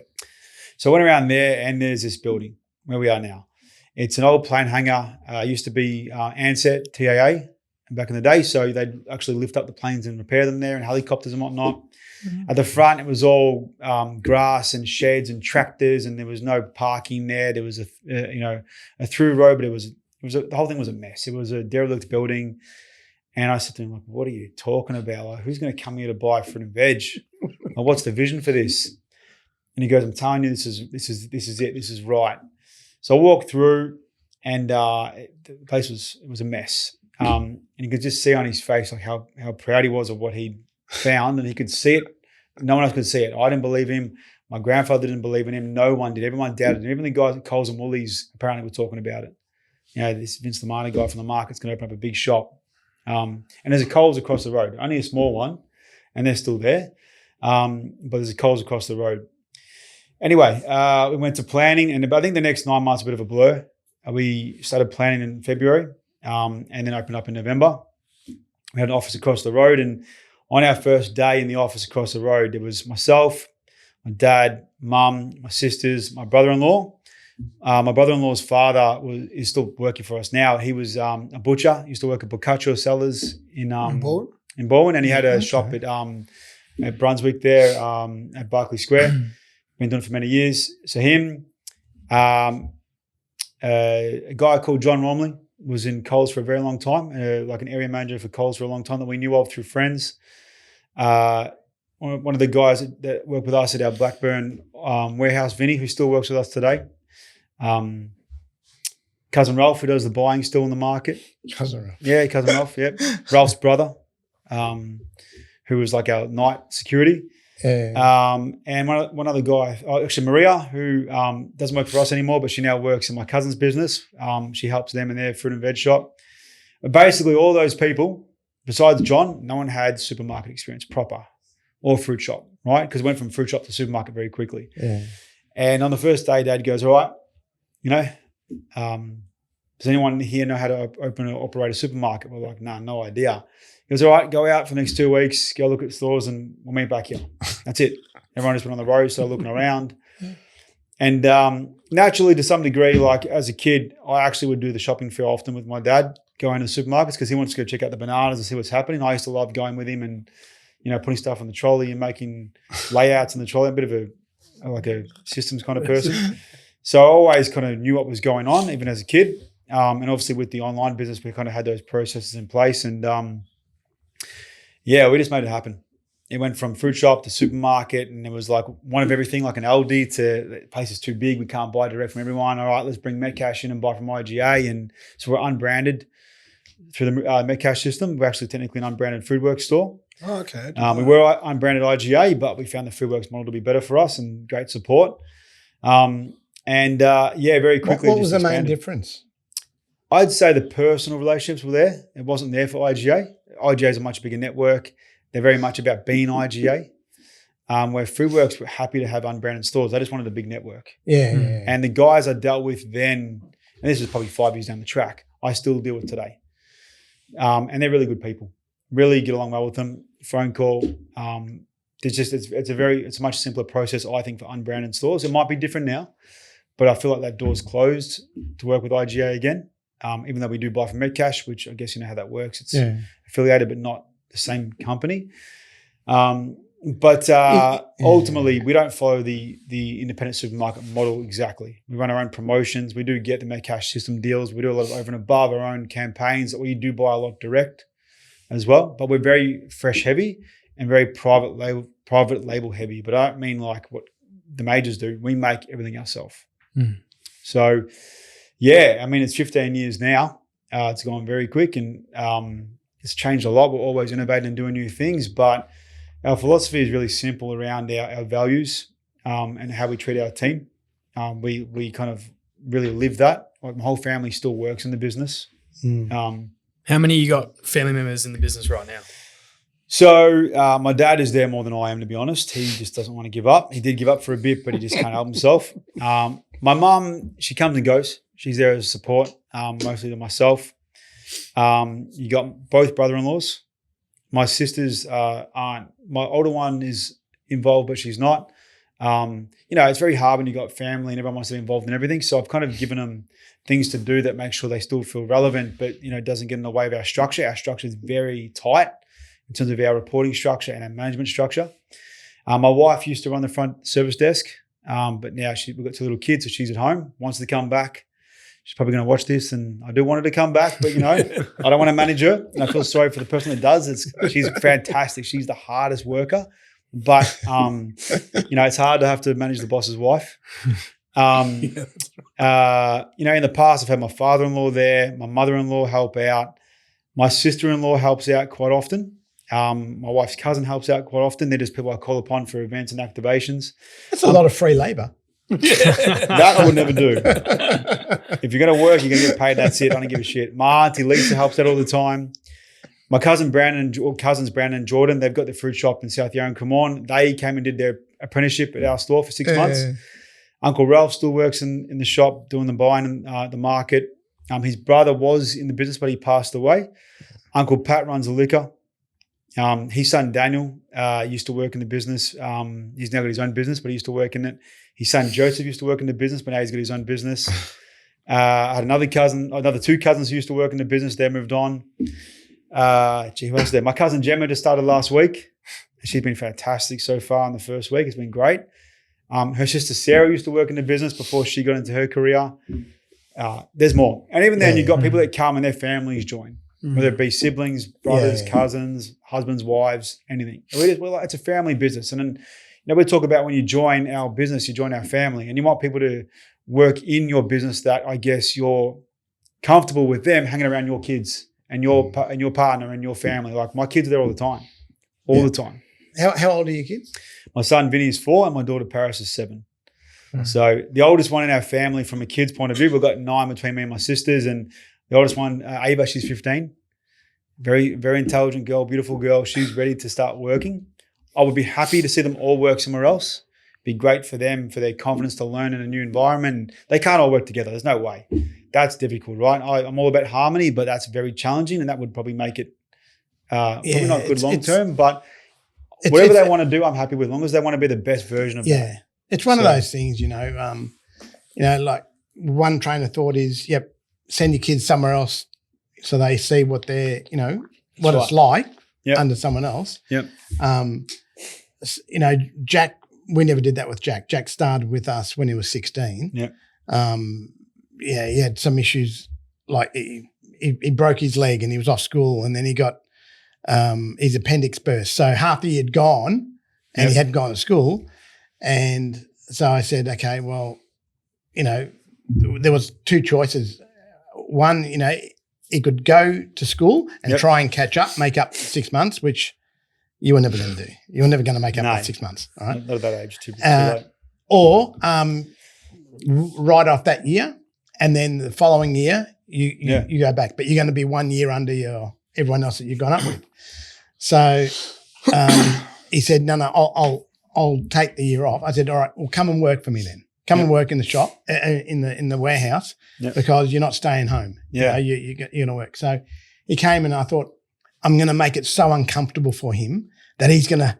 So I went around there and there's this building where we are now. It's an old plane hangar. Used to be Ansett, TAA back in the day. So they'd actually lift up the planes and repair them there and helicopters and whatnot. Mm-hmm. At the front, it was all grass and sheds and tractors, and there was no parking there. There was a through road, but the whole thing was a mess. It was a derelict building, and I said to him, like, "What are you talking about? Like, who's going to come here to buy fruit and veg? Like, what's the vision for this?" And he goes, "I'm telling you, this is it. This is right." So I walked through, and the place was a mess. And you could just see on his face like how proud he was of what he'd found, and he could see it. No one else could see it. I didn't believe him. My grandfather didn't believe in him. No one did. Everyone doubted him. Even the guys at Coles and Woolies apparently were talking about it. This Vince LaManna guy from the market's going to open up a big shop. And there's a Coles across the road, only a small one, and they're still there. But there's a Coles across the road. Anyway, we went to planning, and I think the next 9 months a bit of a blur. We started planning in February and then opened up in November. We had an office across the road, and on our first day in the office across the road, there was myself, my dad, mum, my sisters, my brother-in-law. My brother-in-law's father is still working for us now. He was a butcher. He used to work at Pistachio Cellars in Melbourne, and he had a shop at Brunswick there at Berkeley Square. Been doing it for many years. So him, a guy called John Romley was in Coles for a very long time, like an area manager for Coles for a long time that we knew of through friends. one of the guys that work with us at our Blackburn warehouse, Vinny, who still works with us today. Cousin Ralph, who does the buying, still in the market. Cousin Ralph. Yeah, cousin Ralph. Yeah, Ralph's brother, who was like our night security. And one other guy, actually Maria, who doesn't work for us anymore, but she now works in my cousin's business. She helps them in their fruit and veg shop. But basically, all those people, besides John, no one had supermarket experience proper or fruit shop, right? Because it went from fruit shop to supermarket very quickly. Yeah. And on the first day, Dad goes, all right, does anyone here know how to open or operate a supermarket? We're like, no idea. He goes, all right, go out for the next 2 weeks, go look at stores and we'll meet back here. That's it. Everyone just went on the road, started looking around. And naturally, to some degree, like as a kid, I actually would do the shopping fair often with my dad, going to supermarkets because he wants to go check out the bananas and see what's happening. I used to love going with him and, putting stuff on the trolley and making layouts in the trolley. I'm a bit of a systems kind of person. So I always kind of knew what was going on, even as a kid. And obviously with the online business, we kind of had those processes in place. And we just made it happen. It went from fruit shop to supermarket, and it was like one of everything, like an Aldi to the place is too big, we can't buy direct from everyone. All right, let's bring Metcash in and buy from IGA. And so we're unbranded through the Metcash system. We're actually technically an unbranded Foodworks store. Oh, okay. We were unbranded IGA, but we found the Foodworks model to be better for us and great support. Very quickly. What was the main difference? I'd say the personal relationships were there. It wasn't there for IGA. IGA is a much bigger network. They're very much about being IGA. Where Foodworks were happy to have unbranded stores. They just wanted a big network. Yeah. And the guys I dealt with then, and this is probably 5 years down the track, I still deal with today. And they're really good people. Really get along well with them. Phone call. It's a much simpler process, I think, for unbranded stores. It might be different now, but I feel like that door's closed to work with IGA again. Even though we do buy from Metcash, which I guess you know how that works. It's affiliated, but not the same company. Ultimately, we don't follow the independent supermarket model exactly. We run our own promotions. We do get the Metcash system deals. We do a lot of over and above our own campaigns. We do buy a lot direct as well, but we're very fresh heavy and very private label heavy. But I don't mean like what the majors do. We make everything ourselves. So, it's 15 years now. It's gone very quick and it's changed a lot. We're always innovating and doing new things, but our philosophy is really simple around our values and how we treat our team. We kind of really live that. Like my whole family still works in the business. How many you got family members in the business right now? So my dad is there more than I am, to be honest. He just doesn't want to give up. He did give up for a bit, but he just can't help himself. My mum, she comes and goes. She's there as support, mostly to myself. You got both brother-in-laws. My sisters aren't. My older one is involved, but she's not. It's very hard when you got family and everyone wants to be involved in everything. So I've kind of given them things to do that make sure they still feel relevant, but it doesn't get in the way of our structure. Our structure is very tight in terms of our reporting structure and our management structure. My wife used to run the front service desk, but now we've got 2 little kids, so she's at home, wants to come back. She's probably going to watch this, and I do want her to come back, but I don't want to manage her. And I feel sorry for the person that does. She's fantastic. She's the hardest worker, but it's hard to have to manage the boss's wife. In the past, I've had my father-in-law there, my mother-in-law help out, my sister-in-law helps out quite often. My wife's cousin helps out quite often. They're just people I call upon for events and activations. That's a lot of free labor. That I would never do. If you're going to work, you're going to get paid. That's it. I don't give a shit. My auntie Lisa helps out all the time. My cousins Brandon and Jordan, they've got the fruit shop in South Yarra and Cremorne. They came and did their apprenticeship at our store for 6 months. Uncle Ralph still works in the shop doing the buying and the market. His brother was in the business, but he passed away. Uncle Pat runs the liquor. His son Daniel used to work in the business. He's now got his own business, but he used to work in it. His son Joseph used to work in the business, but now he's got his own business. I had another 2 cousins who used to work in the business. They moved on. Who else there? My cousin Gemma just started last week. She's been fantastic so far in the first week. It's been great. Her sister Sarah used to work in the business before she got into her career. There's more. And even then, you've got people that come and their families join. whether it be siblings, brothers, cousins, husbands, wives, anything. We're like, it's a family business. And then, we talk about when you join our business, you join our family, and you want people to work in your business that I guess you're comfortable with them hanging around your kids and your partner and your family. Like my kids are there all the time, the time. How old are your kids? My son Vinny is 4 and my daughter Paris is 7. So the oldest one in our family from a kid's point of view, we've got 9 between me and my sisters, and the oldest one, Ava, she's 15. Very, very intelligent girl, beautiful girl. She's ready to start working. I would be happy to see them all work somewhere else. Be great for them, for their confidence to learn in a new environment. They can't all work together. There's no way. That's difficult, right? I'm all about harmony, but that's very challenging, and that would probably make it probably not good long term. But whatever they want to do, I'm happy with, as long as they want to be the best version of them. Yeah, it's one of those things, like one train of thought is, send your kids somewhere else so they see what they're, what it's like under someone else. Yep. Jack, we never did that with Jack. Jack started with us when he was 16. Yep. He had some issues, like he broke his leg and he was off school, and then he got his appendix burst. So half the year had gone and he hadn't gone to school. And so I said, okay, well, there was 2 choices. One, he could go to school and try and catch up, make up 6 months, which you were never going to do. You were never going to make up in 6 months. All right? Not at that age, too late. Or write off that year, and then the following year you go back. But you're going to be 1 year under everyone else that you've gone up with. So he said, no, I'll take the year off. I said, all right, well, come and work for me then. Come and work in the shop, in the warehouse, because you're not staying home. Yeah. You're going to work. So he came, and I thought, I'm going to make it so uncomfortable for him that he's going to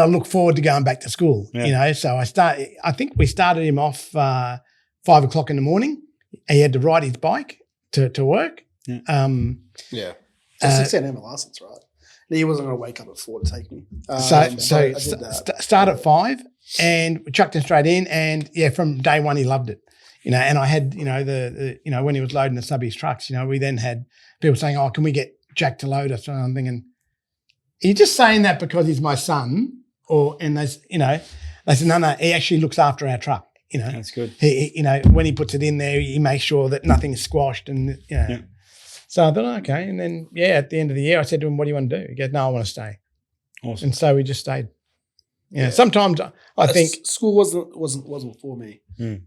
look forward to going back to school. So I think we started him off 5 o'clock in the morning. He had to ride his bike to work. So 6 a.m. license, right? He wasn't going to wake up at 4 to take me. Start at 5, and we chucked him straight in. And from day one he loved it. And I had the when he was loading the subbies trucks, we then had people saying, "Oh, can we get Jack to load us?" And I'm thinking, are you just saying that because he's my son? And they said, no, he actually looks after our truck. That's good. He when he puts it in there, he makes sure that nothing is squashed, and So I thought, okay. And then, at the end of the year, I said to him, what do you want to do? He goes, no, I want to stay. Awesome. And so we just stayed. Sometimes I think school wasn't for me. I'd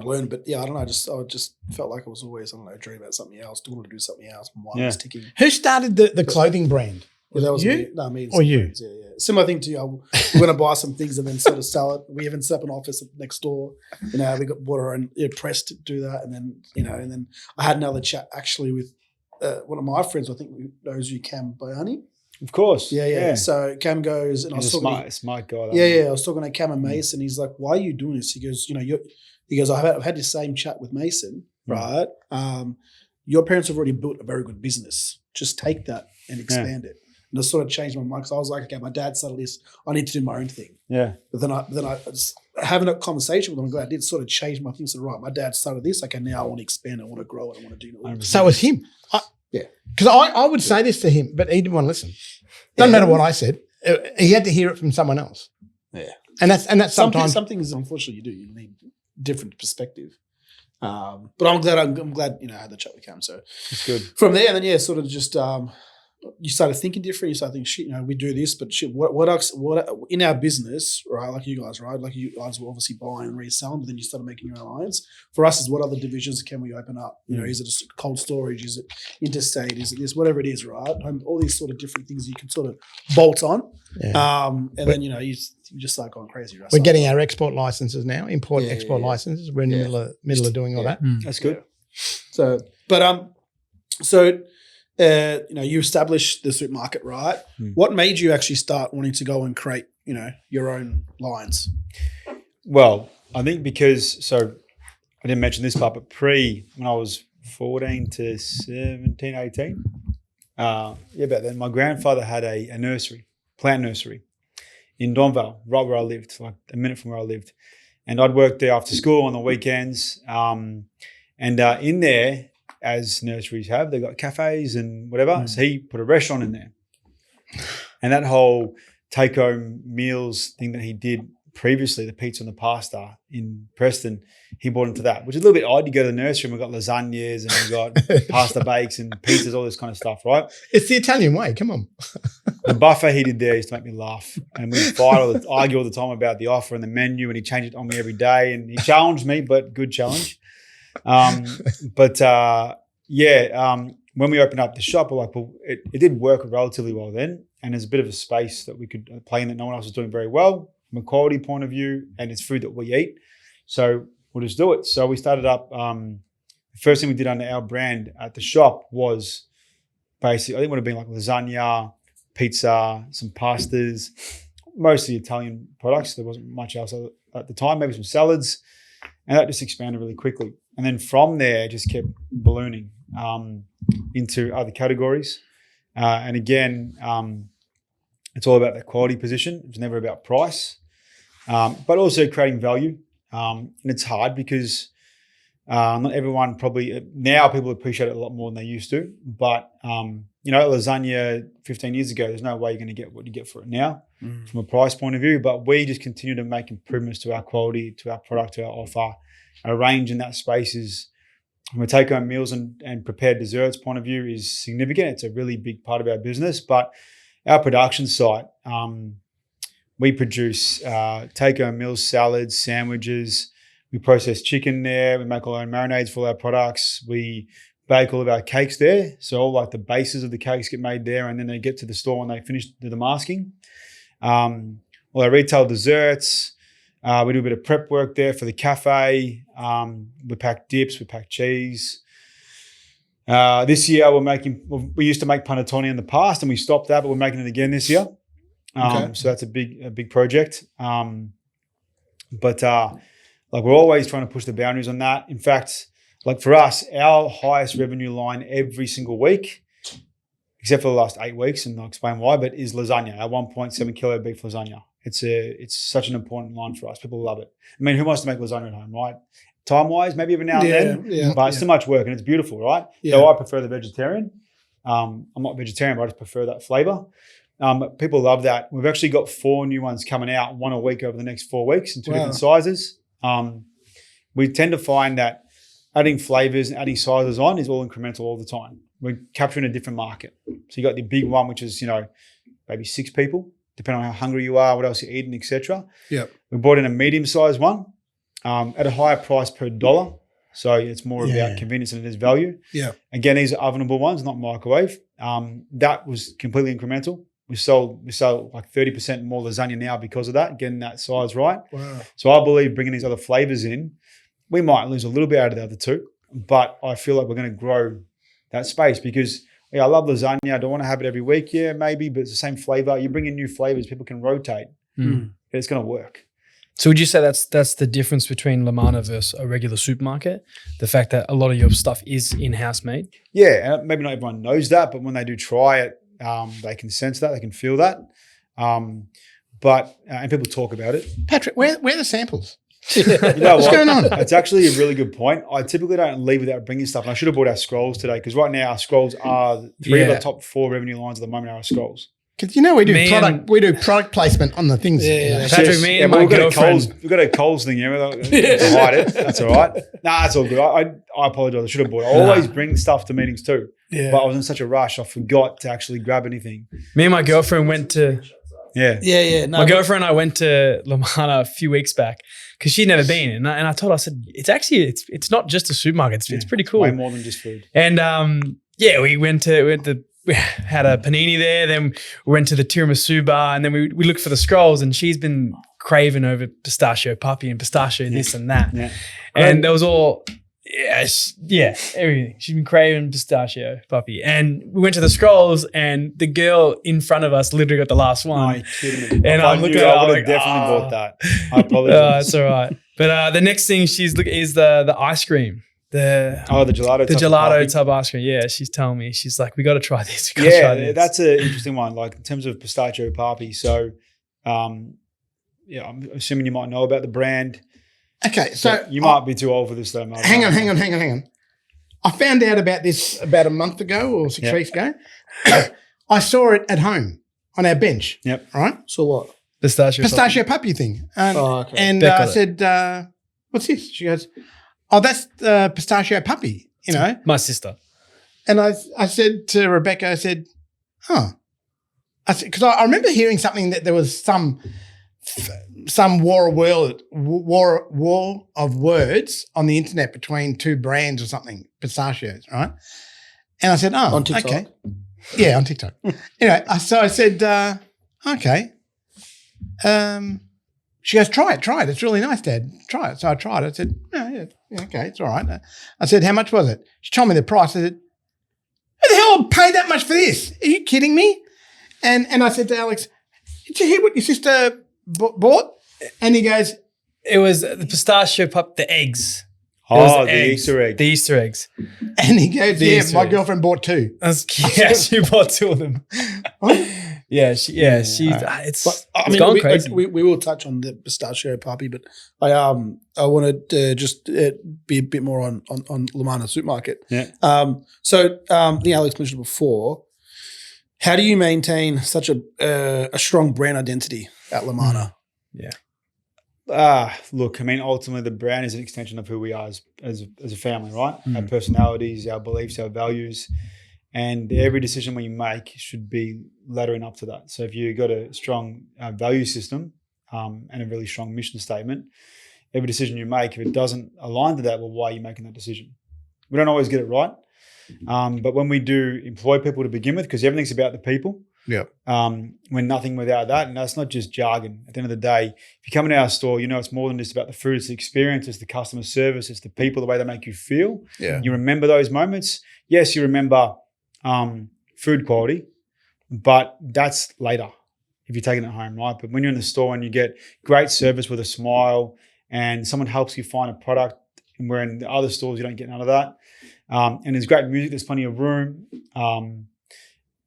learned, but I don't know. I just felt like I was always, dreaming about something else, wanting to do something else while I was ticking. Who started the clothing brand? Well, that was you? Me. Or you? Yeah. Similar thing to you. We're going to buy some things and then sort of sell it. We even set up an office next door. We bought our own press to do that. And then, and then I had another chat actually with one of my friends, I think knows you, Cam Bayani. Of course. Yeah. So Cam goes, and he's I was talking smart guy. I was talking to Cam and Mason. He's like, why are you doing this? He goes, I've had the same chat with Mason, right? Your parents have already built a very good business. Just take that and expand it. And it sort of changed my mind, because I was like, okay, my dad started this. I need to do my own thing. Yeah. But then I just having a conversation with him, I'm glad I did sort of change my thing. So right, my dad started this. Okay, now I want to expand. I want to grow it. I want to do it. So it was him. Because I would say this to him, but he didn't want to listen. Doesn't matter what I said. He had to hear it from someone else. Yeah. And that's sometimes some things unfortunately you do. You need different perspective. But I'm glad I had the chat with Cam. So it's good. From there, and then sort of just you started thinking different. You started thinking, shit, we do this, but shit, what else? What in our business, right? Like you guys, right? Like you guys were obviously buying and reselling, but then you started making your own lines. For us, is what other divisions can we open up? Is it just cold storage? Is it interstate? Is it this? Whatever it is, right? And all these sort of different things you can sort of bolt on. Yeah. And then you just start going crazy. Right? We're getting our export licenses now, export licenses. We're in the middle of doing all that. That's good. Yeah. So, you established the supermarket, right? What made you actually start wanting to go and create, your own lines? Well, I think because, I didn't mention this part, but when I was 14 to 17, 18, about then, my grandfather had a plant nursery in Donvale, right where I lived, like a minute from where I lived. And I'd work there after school on the weekends. In there, as nurseries have. They've got cafes and whatever. So he put a restaurant in there. And that whole take-home meals thing that he did previously, the pizza and the pasta in Preston, he bought into that, which is a little bit odd. You go to the nursery and we've got lasagnas and we've got pasta bakes and pizzas, all this kind of stuff, right? It's the Italian way. Come on. The buffet he did there used to make me laugh. And we fight argue all the time about the offer and the menu, and he changed it on me every day. And he challenged me, but good challenge. When we opened up the shop, we're like, well, it did work relatively well then. And there's a bit of a space that we could play in that no one else was doing very well from a quality point of view, and it's food that we eat. So we'll just do it. So we started up, the first thing we did under our brand at the shop was basically, I think it would have been like lasagna, pizza, some pastas, mostly Italian products. There wasn't much else at the time, maybe some salads. And that just expanded really quickly. And then from there, it just kept ballooning into other categories. And again, it's all about that quality position. It's never about price, but also creating value. And it's hard because not everyone probably, now people appreciate it a lot more than they used to. But, lasagna 15 years ago, there's no way you're going to get what you get for it now from a price point of view. But we just continue to make improvements to our quality, to our product, to our offer. Our range in that space is, from a take-home meals and prepared desserts point of view, is significant. It's a really big part of our business. But our production site, we produce take-home meals, salads, sandwiches. We process chicken there. We make all our own marinades for all our products. We bake all of our cakes there. So all like the bases of the cakes get made there, and then they get to the store when they finish the masking. All our retail desserts. We do a bit of prep work there for the cafe. We pack dips, we pack cheese. This year we used to make panettone in the past and we stopped that, but we're making it again this year. So that's a big project. But we're always trying to push the boundaries on that. In fact, like for us, our highest revenue line every single week, except for the last 8 weeks, and I'll explain why, but is lasagna, our 1.7 kilo beef lasagna. It's such an important line for us. People love it. I mean, who wants to make lasagna at home, right? Time-wise, maybe every now and then, but it's too much work and it's beautiful, right? Yeah. So I prefer the vegetarian. I'm not vegetarian, but I just prefer that flavor. But people love that. We've actually got 4 new ones coming out, one a week over the next 4 weeks in 2 different sizes. We tend to find that adding flavors and adding sizes on is all incremental all the time. We're capturing a different market. So you got the big one, which is, maybe 6 people, depending on how hungry you are, what else you're eating, etc. Yeah. We brought in a medium-sized one at a higher price per dollar. So it's more about convenience than it is value. Yeah. Again, these are ovenable ones, not microwave. That was completely incremental. We sell like 30% more lasagna now because of that, getting that size right. Wow. So I believe bringing these other flavors in, we might lose a little bit out of the other 2, but I feel like we're going to grow that space because I love lasagna. I don't want to have it every week. Yeah, maybe, but it's the same flavor. You bring in new flavors, people can rotate. It's going to work. So would you say that's the difference between LaManna versus a regular supermarket? The fact that a lot of your stuff is in-house made? Yeah, and maybe not everyone knows that, but when they do try it, they can sense that, they can feel that. And people talk about it. Patrick, where are the samples? What's going on? It's actually a really good point. I typically don't leave without bringing stuff. And I should have bought our scrolls today because right now our scrolls are 3 of the top 4 revenue lines at the moment are our scrolls. Because we do product placement on the things. Yeah. Patrick, me and my girlfriend. We've got a Coles thing here. To hide it. That's all right. Nah, that's all good. I apologize. I should have bought it. I always bring stuff to meetings too. Yeah. But I was in such a rush, I forgot to actually grab anything. Me and my girlfriend went to... Yeah. My girlfriend and I went to LaManna a few weeks back because she'd never been. And I told her, I said, it's not just a supermarket. It's pretty cool. Way more than just food. And we had a panini there. Then we went to the tiramisu bar, and then we looked for the scrolls. And she's been craving over Pistachio Papi and pistachio this and that. Yeah. And there was all everything. She's been craving Pistachio Papi, and we went to the scrolls, and the girl in front of us literally got the last one. No, kidding me. And I'm looking at her, I would have definitely bought that. I apologize. It's all right. But the next thing is the ice cream. The gelato tub ice cream. Yeah, she's telling me, she's like, we got to try this. That's an interesting one. Like in terms of Pistachio Papi. So, I'm assuming you might know about the brand. Okay, so you might be too old for this though, Mark. Hang on. I found out about this about a month ago or 6 weeks ago. I saw it at home on our bench. Yep. Right? So what? Pistachio Papi thing. Okay. And I said, what's this? She goes, oh, that's the Pistachio Papi, you know. My sister. And I said to Rebecca, I said, huh. I said, because I remember hearing something that there was some war of words on the internet between two brands or something, pistachios, right? And I said, oh, On TikTok? okay. Yeah, on TikTok. Anyway, so I said, okay. She goes, try it. It's really nice, Dad. Try it. So I tried it. I said, yeah, okay, it's all right. I said, how much was it? She told me the price. I said, who the hell would pay that much for this? Are you kidding me? And I said to Alex, did you hear what your sister bought? And he goes, it was the pistachio pup, the eggs. Easter egg. The Easter eggs. and he goes, yeah, Easter my eggs. girlfriend bought 2. She bought 2 of them. It's gone crazy. We will touch on the Pistachio Papi, but I wanted to just be a bit more on LaManna Supermarket. Yeah. So I think Alex mentioned before, how do you maintain such a strong brand identity at LaManna? Yeah. Look, I mean, ultimately the brand is an extension of who we are as a family, right? Our personalities, our beliefs, our values, and every decision we make should be laddering up to that. So if you've got a strong value system and a really strong mission statement, every decision you make, if it doesn't align to that, well, why are you making that decision? We don't always get it right. But when we do employ people to begin with, because everything's about the people, when nothing without that, and that's not just jargon. At the end of the day, if you come into our store, you know it's more than just about the food, it's the experience, it's the customer service, it's the people, the way they make you feel. Yeah. You remember those moments. Yes, you remember food quality, but that's later if you're taking it home, right? But when you're in the store and you get great service with a smile and someone helps you find a product, and where in the other stores you don't get none of that, and there's great music, there's plenty of room.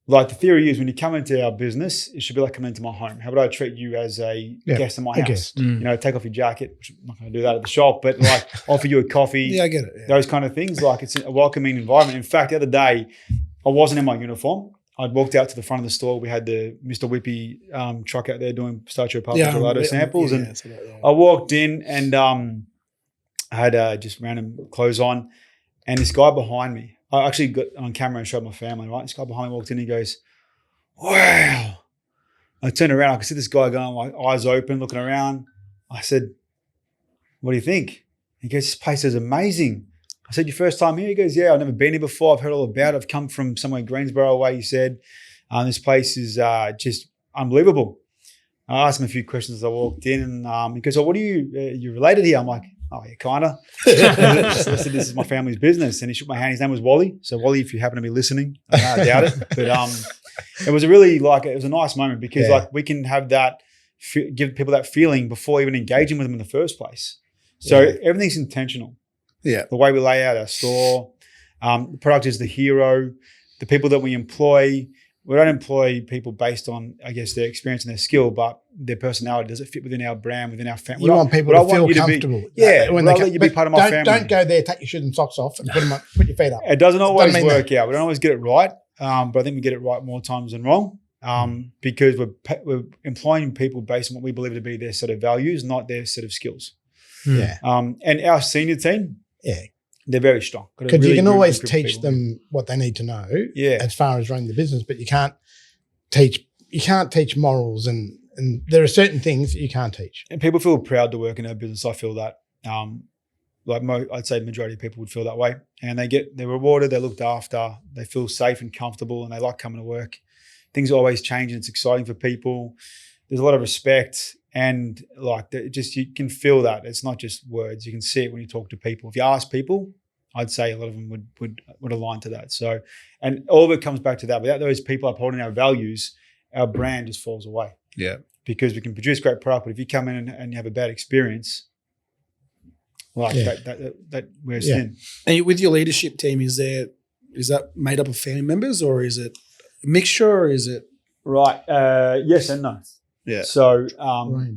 Like the theory is when you come into our business, it should be like coming into my home. How would I treat you as a guest in my house? Guest. You know, take off your jacket, which I'm not going to do that at the shop, but like offer you a coffee. Yeah, I get it. Yeah. Those kind of things. Like it's a welcoming environment. In fact, the other day, I wasn't in my uniform. I'd walked out to the front of the store. We had the Mr. Whippy truck out there doing Pistachio Papi gelato samples. I walked in and I had just random clothes on, and this guy behind me, I actually got on camera and showed my family, right? This guy behind me walked in, he goes, wow. I turned around, I could see this guy going, like eyes open, looking around. I said, what do you think? He goes, this place is amazing. I said, your first time here? He goes, yeah, I've never been here before. I've heard all about it. I've come from somewhere Greensboro away, he said. This place is just unbelievable. I asked him a few questions as I walked in, and he goes, oh, what are you related here? I'm like, oh, yeah, kind of. I said, this is my family's business. And he shook my hand. His name was Wally. So Wally, if you happen to be listening, I doubt it. But it was a really it was a nice moment because like we can have that, give people that feeling before even engaging with them in the first place. So everything's intentional. Yeah. The way we lay out our store, the product is the hero, the people that we employ. We don't employ people based on, I guess, their experience and their skill, but their personality. Does it fit within our brand, within our family? You want people to feel comfortable. When they let you be part of my family. Don't go there, take your shoes and socks off and put your feet up. It doesn't always work out. We don't always get it right, but I think we get it right more times than wrong because we're employing people based on what we believe to be their set of values, not their set of skills. Yeah. And our senior team, they're very strong. Because really, you can always teach them what they need to know as far as running the business, but you can't teach morals and there are certain things that you can't teach. And people feel proud to work in our business. I feel that. I'd say the majority of people would feel that way. And they're rewarded, they're looked after, they feel safe and comfortable, and they like coming to work. Things are always changing. It's exciting for people. There's a lot of respect. And you can feel that. It's not just words. You can see it when you talk to people. If you ask people, I'd say a lot of them would align to that. So, and all of it comes back to that. Without those people upholding our values, our brand just falls away. Yeah. Because we can produce great product, but if you come in and you have a bad experience, that wears thin. And with your leadership team, is that made up of family members, or is it a mixture, or is it? Right. Yes and no. Yeah. So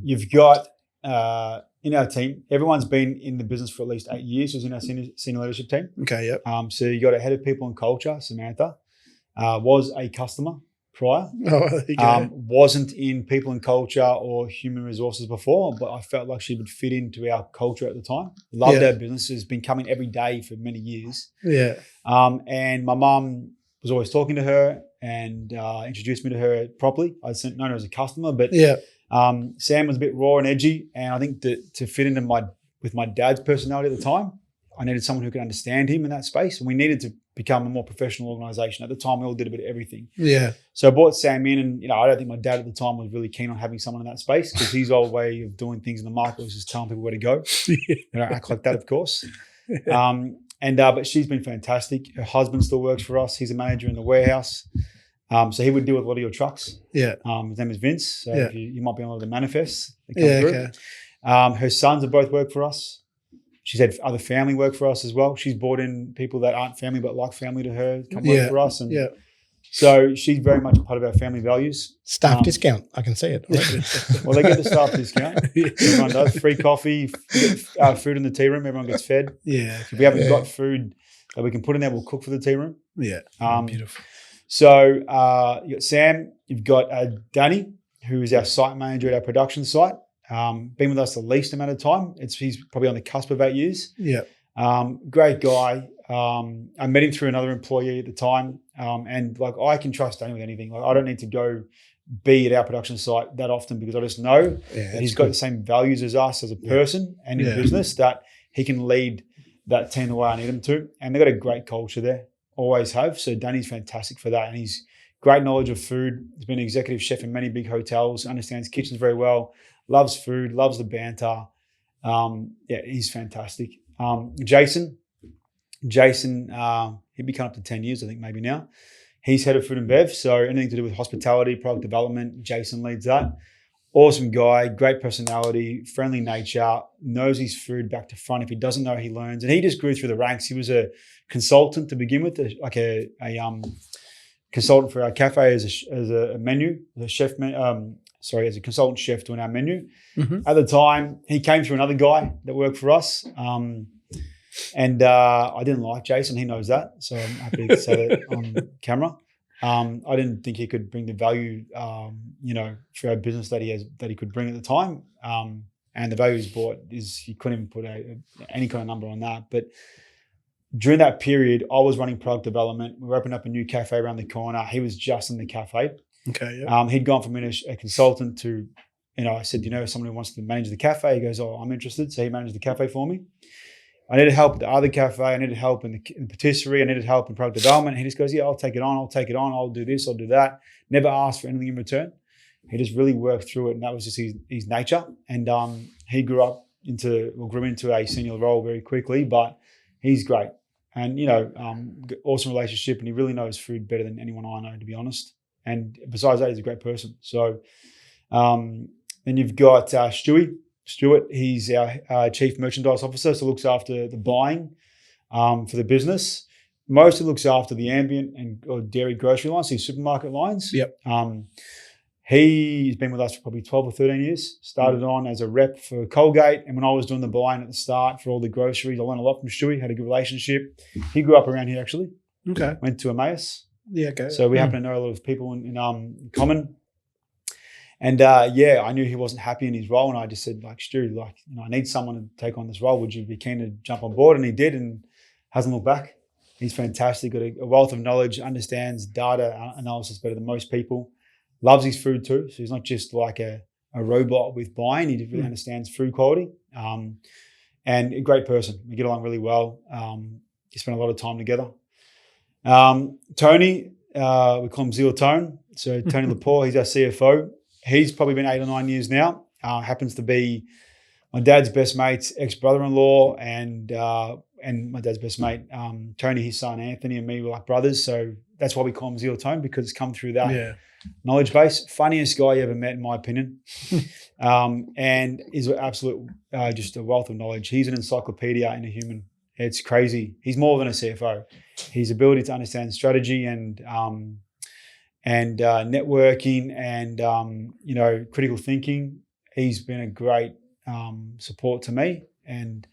you've got in our team, everyone's been in the business for at least 8 years. Who's in our senior leadership team. Okay. Yep. So you got a head of people and culture, Samantha, was a customer prior. Oh, there you go. Wasn't in people and culture or human resources before, but I felt like she would fit into our culture at the time. Loved our business, has been coming every day for many years. Yeah. And my mum was always talking to her and introduced me to her properly. I was known her as a customer, but Sam was a bit raw and edgy, and I think that to fit into with my dad's personality at the time, I needed someone who could understand him in that space, and we needed to become a more professional organization. At the time, we all did a bit of everything. Yeah. So I brought Sam in, and I don't think my dad at the time was really keen on having someone in that space, because his old way of doing things in the market was just telling people where to go. They don't act like that, of course. But she's been fantastic. Her husband still works for us. He's a manager in the warehouse. So he would deal with a lot of your trucks. Yeah. His name is Vince. So you might be on a lot of the manifests that come through. Okay. Her sons have both worked for us. She's had other family work for us as well. She's brought in people that aren't family but like family to her come work for us. And so she's very much a part of our family values. Staff discount. I can see it. Well, they get the staff discount. Everyone does. Free coffee, food in the tea room. Everyone gets fed. Yeah. If we haven't got food that we can put in there, we'll cook for the tea room. Yeah. Beautiful. So you got Sam. You've got Danny, who is our site manager at our production site. Been with us the least amount of time. He's probably on the cusp of 8 years. Yeah. Great guy. I met him through another employee at the time. And like, I can trust Danny with anything. Like, I don't need to go be at our production site that often, because I just know that he's got the same values as us as a person and in business, that he can lead that team the way I need him to. And they've got a great culture there. Always have. So Danny's fantastic for that. And he's great knowledge of food. He's been an executive chef in many big hotels, understands kitchens very well, loves food, loves the banter. He's fantastic. Jason, he'd be coming up to 10 years, I think, maybe now. He's head of food and bev. So anything to do with hospitality, product development, Jason leads that. Awesome guy, great personality, friendly nature, knows his food back to front. If he doesn't know, he learns. And he just grew through the ranks. He was a consultant to begin with, like a consultant for our cafe as a menu, as a chef, as a consultant chef doing our menu. Mm-hmm. At the time, he came through another guy that worked for us. I didn't like Jason. He knows that. So I'm happy to say that on camera. I didn't think he could bring the value, for our business that he could bring at the time. And the value he's brought is, he couldn't even put any kind of number on that. But during that period, I was running product development. We were opening up a new cafe around the corner. He was just in the cafe. Okay. Yeah. He'd gone from being a consultant to, I said, someone who wants to manage the cafe. He goes, oh, I'm interested. So he managed the cafe for me. I needed help at the other cafe. I needed help in the patisserie. I needed help in product development. He just goes, yeah, I'll take it on. I'll do this. I'll do that. Never asked for anything in return. He just really worked through it. And that was just his nature. And he grew into a senior role very quickly, but he's great. And, awesome relationship. And he really knows food better than anyone I know, to be honest. And besides that, he's a great person. So then you've got Stuart, he's our chief merchandise officer, so looks after the buying for the business. Mostly looks after the ambient or dairy grocery lines, these supermarket lines. Yep. He's been with us for probably 12 or 13 years. Started on as a rep for Colgate, and when I was doing the buying at the start for all the groceries, I learned a lot from Stewie, had a good relationship. He grew up around here, actually. Okay. Went to Emmaus. Yeah, okay. So we happen to know a lot of people in common. And I knew he wasn't happy in his role, and I just said, like, Stu, I need someone to take on this role. Would you be keen to jump on board? And he did, and hasn't looked back. He's fantastic, got a wealth of knowledge, understands data analysis better than most people, loves his food too. So he's not just like a robot with buying. He really understands food quality, and a great person. We get along really well. We spend a lot of time together. Tony, we call him Zeal Tone. So Tony Lepore, he's our CFO. He's probably been 8 or 9 years now. Happens to be my dad's best mate's ex-brother-in-law, and my dad's best mate, Tony, his son Anthony, and me were like brothers. So that's why we call him Zeal Tone, because it's come through that knowledge base. Funniest guy you ever met, in my opinion, and is an absolute just a wealth of knowledge. He's an encyclopedia in a human. It's crazy. He's more than a CFO. His ability to understand strategy and networking and critical thinking. He's been a great support to me, and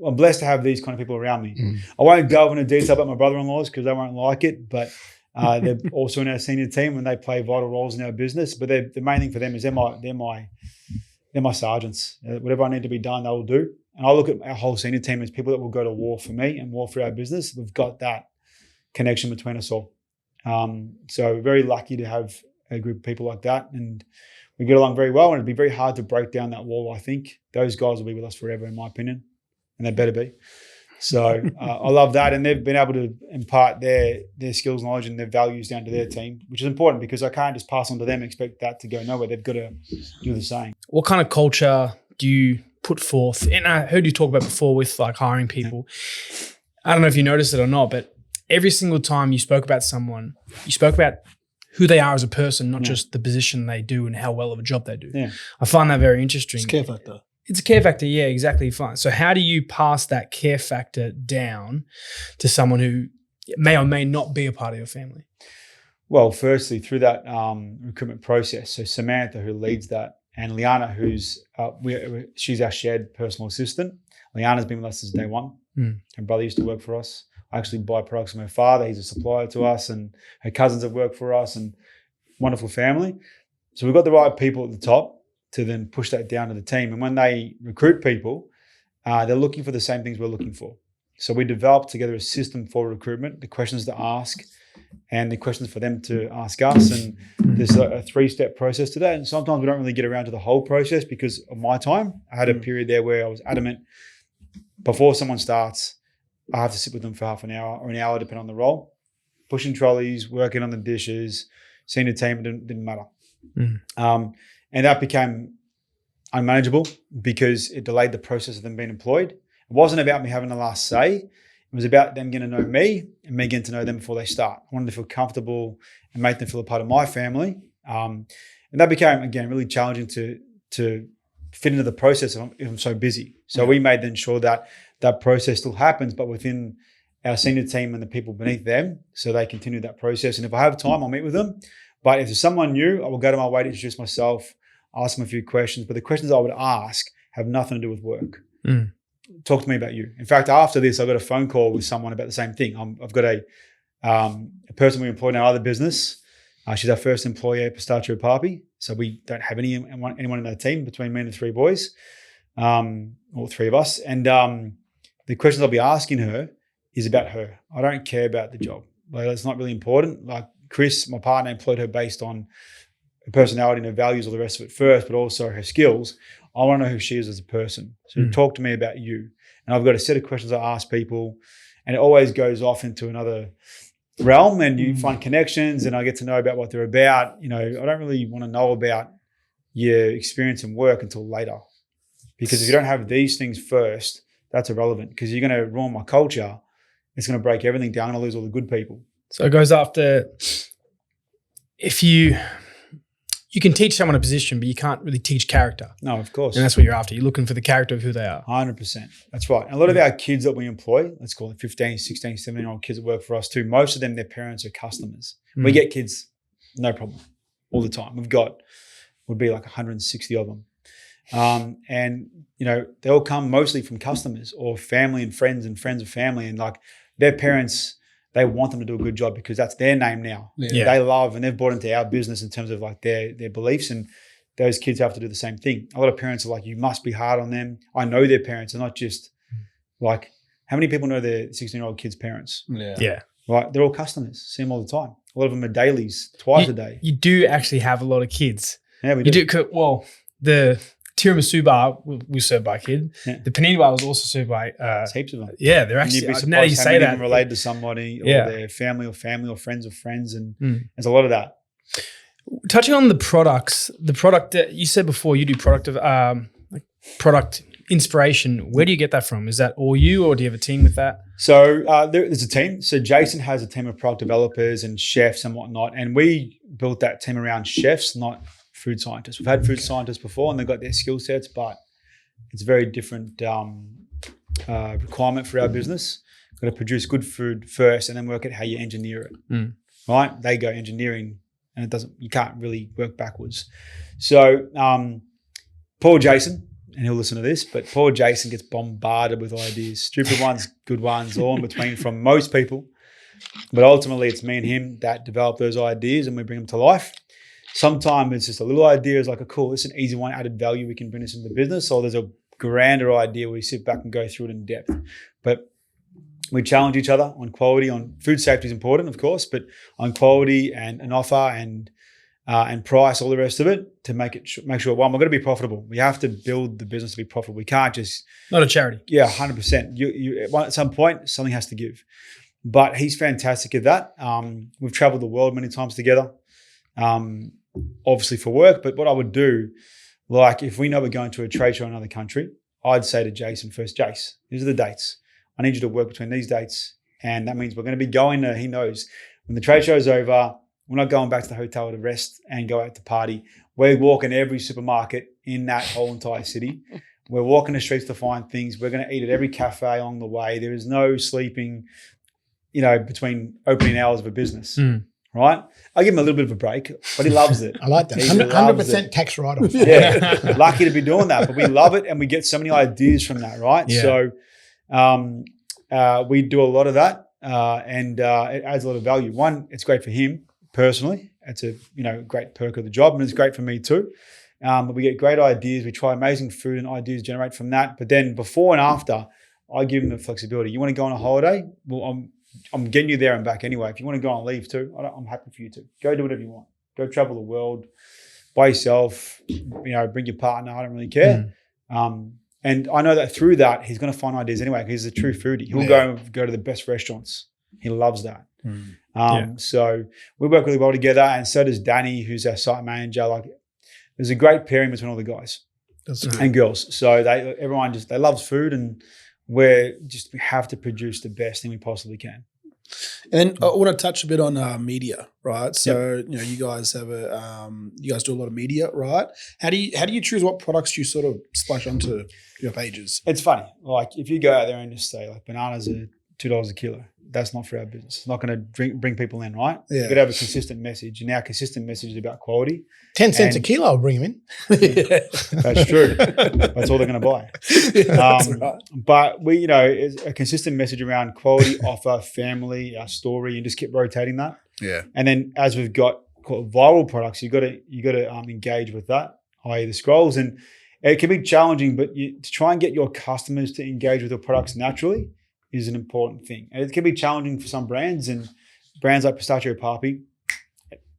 I'm blessed to have these kind of people around me. I won't delve into detail about my brother-in-laws because they won't like it, but they're also in our senior team and they play vital roles in our business. But the main thing for them is they're my sergeants. Whatever I need to be done, they will do. And I look at our whole senior team as people that will go to war for me and war for our business. We've got that connection between us all. So very lucky to have a group of people like that, and we get along very well. And it'd be very hard to break down that wall. I think those guys will be with us forever, in my opinion, and they better be. So I love that, and they've been able to impart their skills, knowledge, and their values down to their team, which is important because I can't just pass on to them and expect that to go nowhere. They've got to do the same. What kind of culture do you put forth? And I heard you talk about before with like hiring people. I don't know if you noticed it or not, but every single time you spoke about someone, you spoke about who they are as a person, not just the position they do and how well of a job they do. Yeah. I find that very interesting. It's care factor. It's a care factor, yeah, exactly. Fine. So how do you pass that care factor down to someone who may or may not be a part of your family? Well, firstly, through that recruitment process. So Samantha, who leads that, and Liana, who's she's our shared personal assistant. Liana's been with us since day one. Her brother used to work for us. I actually buy products from her father. He's a supplier to us, and her cousins have worked for us, and wonderful family. So we've got the right people at the top to then push that down to the team. And when they recruit people, they're looking for the same things we're looking for. So we developed together a system for recruitment, the questions to ask and the questions for them to ask us. And there's a 3-step process to that. And sometimes we don't really get around to the whole process because of my time. I had a period there where I was adamant before someone starts, I have to sit with them for half an hour or an hour, depending on the role, pushing trolleys, working on the dishes, seeing the team, it didn't matter. And that became unmanageable because it delayed the process of them being employed. It wasn't about me having the last say. It was about them getting to know me and me getting to know them before they start. I wanted to feel comfortable and make them feel a part of my family. And that became, again, really challenging to fit into the process if I'm so busy. So we made then sure that that process still happens, but within our senior team and the people beneath them, so they continue that process. And if I have time, I'll meet with them. But if there's someone new, I will go to my way to introduce myself, ask them a few questions. But the questions I would ask have nothing to do with work. Talk to me about you. In fact, after this, I got a phone call with someone about the same thing. I've got a person we employ in our other business. She's our first employee at Pistachio Papi. So we don't have anyone in our team between me and the 3 boys, all 3 of us. And the questions I'll be asking her is about her. I don't care about the job. Like, it's not really important. Like Chris, my partner, employed her based on her personality and her values, all the rest of it first, but also her skills. I want to know who she is as a person. So talk to me about you. And I've got a set of questions I ask people, and it always goes off into another realm, and you find connections, and I get to know about what they're about. You know, I don't really want to know about your experience in work until later, because if you don't have these things first, that's irrelevant, because you're going to ruin my culture. It's going to break everything down. I'm going to lose all the good people. So it goes after, if you can teach someone a position, but you can't really teach character. No, of course. And that's what you're after. You're looking for the character of who they are. 100%. That's right. And a lot of our kids that we employ, let's call it 15, 16, 17-year-old kids that work for us too, most of them, their parents are customers. We get kids, no problem, all the time. Would be like 160 of them. And, you know, they all come mostly from customers or family and friends of family. And like their parents, they want them to do a good job because that's their name now. Yeah. They love, and they've bought into our business in terms of like their beliefs, and those kids have to do the same thing. A lot of parents are like, you must be hard on them. I know their parents are not just like, how many people know their 16-year-old kids' parents? Yeah. Right. They're all customers. See them all the time. A lot of them are dailies, twice a day. You do actually have a lot of kids. Yeah, we You do. do. Well, the tiramisu bar we served by a kid. Yeah. The panini bar was also served by. There's heaps of them. Yeah, they're And you'd actually. be surprised Now you how say many that, of them related to somebody, or their family or friends of friends, and there's a lot of that. Touching on the products, the product that you said before, you do product inspiration. Where do you get that from? Is that all you, or do you have a team with that? So there's a team. So Jason has a team of product developers and chefs and whatnot, and we built that team around chefs, not food scientists. We've had food scientists before, and they've got their skill sets, but it's a very different requirement for our business. Got to produce good food first, and then work at how you engineer it. Right? They go engineering, and you can't really work backwards. So poor Jason, and he'll listen to this, but poor Jason gets bombarded with ideas, stupid ones, good ones, all in between from most people. But ultimately, it's me and him that develop those ideas and we bring them to life. Sometimes it's just a little idea is like, cool, it's an easy one, added value, we can bring this into the business. Or there's a grander idea where we sit back and go through it in depth. But we challenge each other on quality. On food safety is important, of course, but on quality and an offer and price, all the rest of it, to make sure, one, we're going to be profitable. We have to build the business to be profitable. We can't just... Not a charity. Yeah, 100%. You at some point, something has to give. But he's fantastic at that. We've traveled the world many times together, obviously for work. But what I would do, like if we know we're going to a trade show in another country, I'd say to Jason first, Jace, these are the dates. I need you to work between these dates. And that means we're going to be going to, he knows, when the trade show is over, we're not going back to the hotel to rest and go out to party. We're walking every supermarket in that whole entire city. We're walking the streets to find things. We're going to eat at every cafe along the way. There is no sleeping, between opening hours of a business, right? I give him a little bit of a break, but he loves it. I like that. He 100% tax write-off. Yeah, lucky to be doing that, but we love it and we get so many ideas from that, right? Yeah. So we do a lot of that and it adds a lot of value. One, it's great for him personally. It's a great perk of the job, and it's great for me too. But we get great ideas. We try amazing food and ideas generate from that. But then before and after, I give him the flexibility. You want to go on a holiday? Well, I'm getting you there and back anyway. If you want to go on leave too, I'm happy for you to. Go do whatever you want. Go travel the world by yourself. Bring your partner. I don't really care. And I know that through that, he's going to find ideas anyway because he's a true foodie. He'll go to the best restaurants. He loves that. So we work really well together, and so does Danny, who's our site manager. Like, there's a great pairing between all the guys and girls. So everyone they loves food, and we have to produce the best thing we possibly can. And then I want to touch a bit on media, right? So you guys have you guys do a lot of media, right? How do you choose what products you sort of splash onto your pages? It's funny. Like if you go out there and just say like bananas are $2 a kilo, that's not for our business. It's not going to bring people in, right? Yeah. You've got to have a consistent message, and our consistent message is about quality. 10 cents a kilo will bring them in. That's true. That's all they're going to buy. That's right. But we, it's a consistent message around quality, offer, family, our story, and just keep rotating that. Yeah. And then as we've got viral products, you got to engage with that, i.e. the scrolls, and it can be challenging, but to try and get your customers to engage with your products naturally is an important thing. And it can be challenging for some brands, and brands like Pistachio Papi,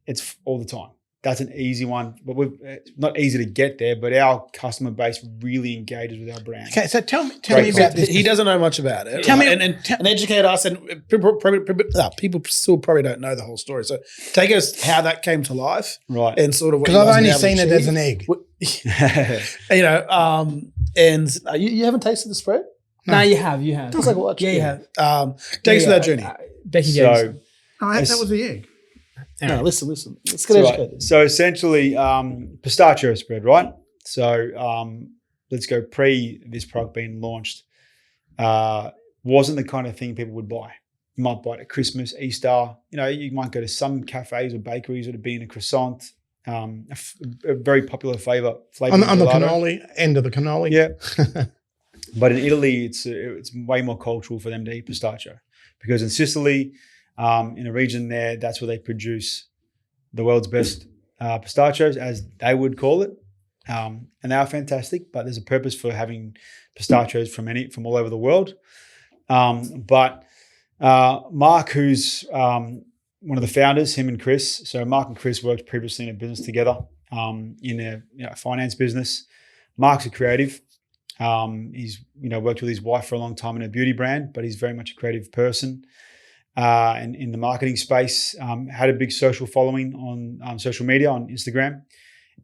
it's all the time. That's an easy one, but it's not easy to get there, but our customer base really engages with our brand. Okay, so tell me about this. He doesn't know much about it. Tell me and educate us, and people still probably don't know the whole story. So take us how that came to life, Right? And sort of, because I've only seen it as an egg. And you haven't tasted the spread? No, you have. It was like what? Yeah, you have. Take us through that journey. Becky gave us. Oh, that was the egg. No, listen. Let's get educated. Right. So essentially, pistachio spread, right? So let's go pre this product being launched. Wasn't the kind of thing people would buy. You might buy it at Christmas, Easter. You might go to some cafes or bakeries that would be in a croissant. A very popular flavor on the cannoli end of the cannoli. Yeah. But in Italy, it's way more cultural for them to eat pistachio, because in Sicily, in a region there, that's where they produce the world's best pistachios, as they would call it. And they are fantastic, but there's a purpose for having pistachios from all over the world. But Mark, who's one of the founders, him and Chris. So Mark and Chris worked previously in a business together in a finance business. Mark's a creative. He's worked with his wife for a long time in a beauty brand, but he's very much a creative person. And in the marketing space, had a big social following on social media, on Instagram,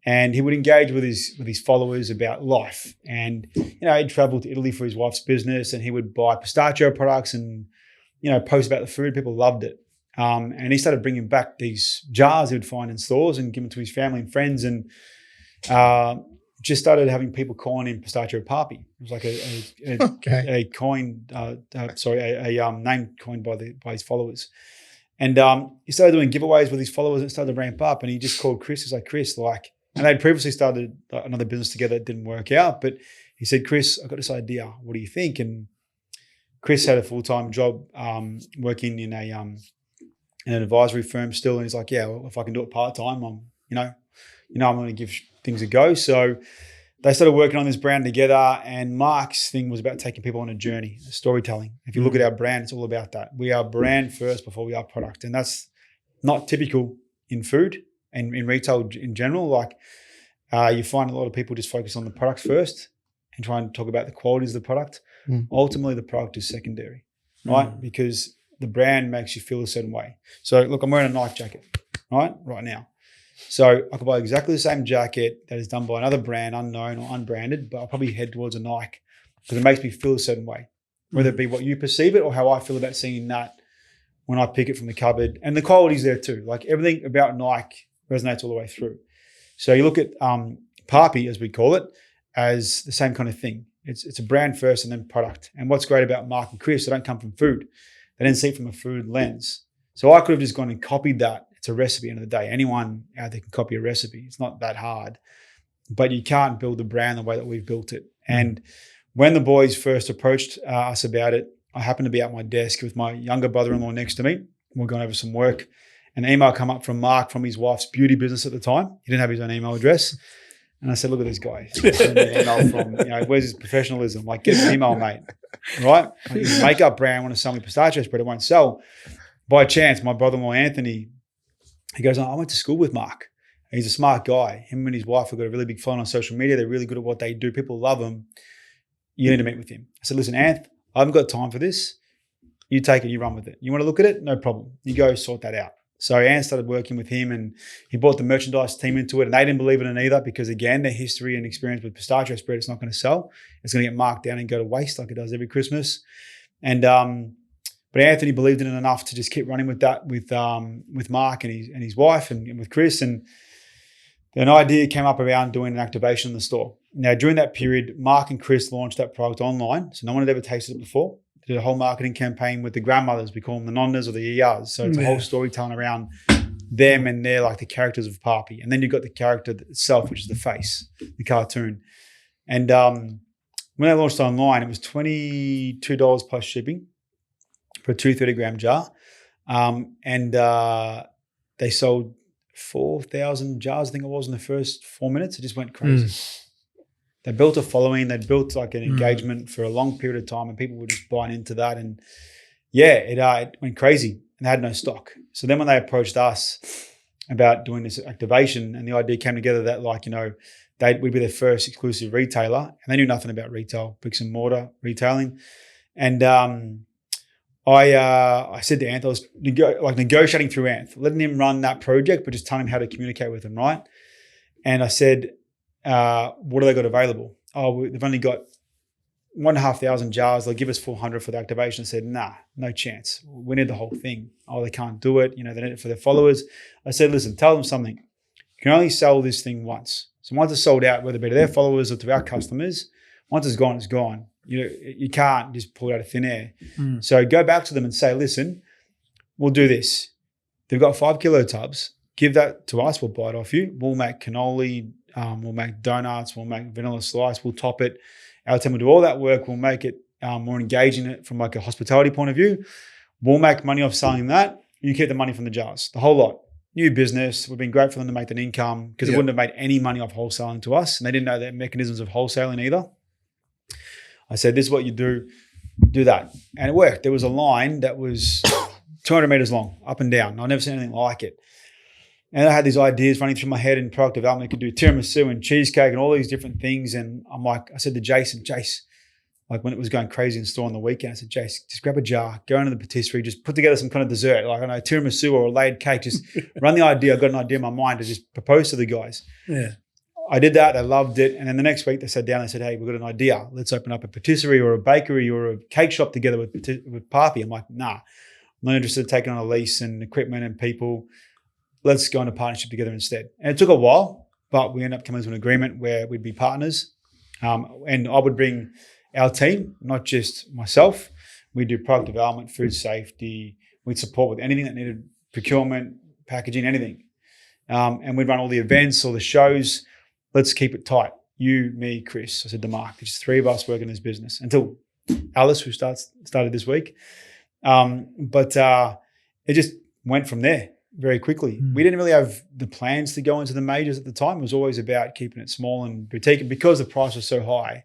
and he would engage with his followers about life. And he'd travel to Italy for his wife's business, and he would buy pistachio products and post about the food. People loved it, and he started bringing back these jars he would find in stores and give them to his family and friends, and just started having people calling him Pistachio Papi. It was like a name coined by his followers. And he started doing giveaways with his followers, and it started to ramp up. And he just called Chris. He's like, Chris, and they'd previously started another business together that didn't work out, but he said, Chris, I've got this idea. What do you think? And Chris had a full-time job working in an advisory firm still. And he's like, yeah, well, if I can do it part-time, I'm going to give things a go. So they started working on this brand together, and Mark's thing was about taking people on a journey, storytelling. If you look at our brand, it's all about that. We are brand first before we are product. And that's not typical in food and in retail in general. Like you find a lot of people just focus on the products first and try and talk about the qualities of the product. Ultimately, the product is secondary, right? Because the brand makes you feel a certain way. So look, I'm wearing a Nike jacket, right now. So I could buy exactly the same jacket that is done by another brand, unknown or unbranded, but I'll probably head towards a Nike because it makes me feel a certain way, whether it be what you perceive it or how I feel about seeing that when I pick it from the cupboard. And the quality's there too. Like everything about Nike resonates all the way through. So you look at Papi, as we call it, as the same kind of thing. It's a brand first and then product. And what's great about Mark and Chris, they don't come from food. They didn't see it from a food lens. So I could have just gone and copied that. It's a recipe at the end of the day. Anyone out there can copy a recipe. It's not that hard. But you can't build a brand the way that we've built it. And when the boys first approached us about it, I happened to be at my desk with my younger brother-in-law next to me. We're going over some work. An email come up from Mark from his wife's beauty business at the time. He didn't have his own email address. And I said, look at this guy. He's sending me an email from, where's his professionalism? Like, get an email, mate. Right? Like, his makeup brand want to sell me pistachio spread. It won't sell. By chance, my brother-in-law, Anthony, he goes, I went to school with Mark. He's a smart guy. Him and his wife have got a really big following on social media. They're really good at what they do. People love them. You need to meet with him. I said, listen, Anth, I haven't got time for this. You take it, you run with it. You want to look at it? No problem. You go sort that out. So Anth started working with him and he brought the merchandise team into it. And they didn't believe in it either because, again, their history and experience with pistachio spread, it's not going to sell. It's going to get marked down and go to waste like it does every Christmas. And but Anthony believed in it enough to just keep running with that with Mark and his wife and with Chris. And an idea came up around doing an activation in the store. Now, during that period, Mark and Chris launched that product online. So no one had ever tasted it before. They did a whole marketing campaign with the grandmothers. We call them the nonnas or the ERs. So it's a whole storytelling around them and they're like the characters of Papi. And then you've got the character itself, which is the face, the cartoon. And when they launched online, it was $22 plus shipping for a 230-gram jar. They sold 4,000 jars, I think it was, in the first 4 minutes. It just went crazy. They built a following. They built like an engagement for a long period of time and people were just buying into that. And it went crazy and they had no stock. So then when they approached us about doing this activation and the idea came together that we'd be their first exclusive retailer and they knew nothing about retail, bricks and mortar retailing. And I said to Anth, I was negotiating through Anth, letting him run that project, but just telling him how to communicate with him, right? And I said, what do they got available? Oh, they've only got 1,500 jars. They'll give us 400 for the activation. I said, nah, no chance. We need the whole thing. Oh, they can't do it. They need it for their followers. I said, listen, tell them something. You can only sell this thing once. So once it's sold out, whether it be to their followers or to our customers, once it's gone, it's gone. You can't just pull it out of thin air. So go back to them and say, listen, we'll do this. They've got 5 kilo tubs. Give that to us. We'll buy it off you. We'll make cannoli. We'll make donuts. We'll make vanilla slice. We'll top it. Our team will do all that work. We'll make it more engaging it from like a hospitality point of view. We'll make money off selling that. You keep the money from the jars, the whole lot. New business. We've been great for them to make that income because they wouldn't have made any money off wholesaling to us. And they didn't know the mechanisms of wholesaling either. I said, this is what you do that. And it worked. There was a line that was 200 meters long, up and down. I've never seen anything like it. And I had these ideas running through my head in product development. I could do tiramisu and cheesecake and all these different things. And I said to Jace, like when it was going crazy in store on the weekend, I said, Jace, just grab a jar, go into the patisserie, just put together some kind of dessert, like I know tiramisu or a layered cake. Just run the idea. I got an idea in my mind to just propose to the guys. Yeah. I did that. They loved it. And then the next week they sat down and said, hey, we've got an idea. Let's open up a patisserie or a bakery or a cake shop together with Papi. I'm like, nah, I'm not interested in taking on a lease and equipment and people. Let's go into partnership together instead. And it took a while, but we ended up coming to an agreement where we'd be partners. And I would bring our team, not just myself. We'd do product development, food safety. We'd support with anything that needed procurement, packaging, anything. And we'd run all the events, all the shows. Let's keep it tight. you, me, Chris. I said to Mark, there's 3 of us working in this business until Alice, who started this week. But it just went from there very quickly. We didn't really have the plans to go into the majors at the time. It was always about keeping it small and boutique. And because the price was so high,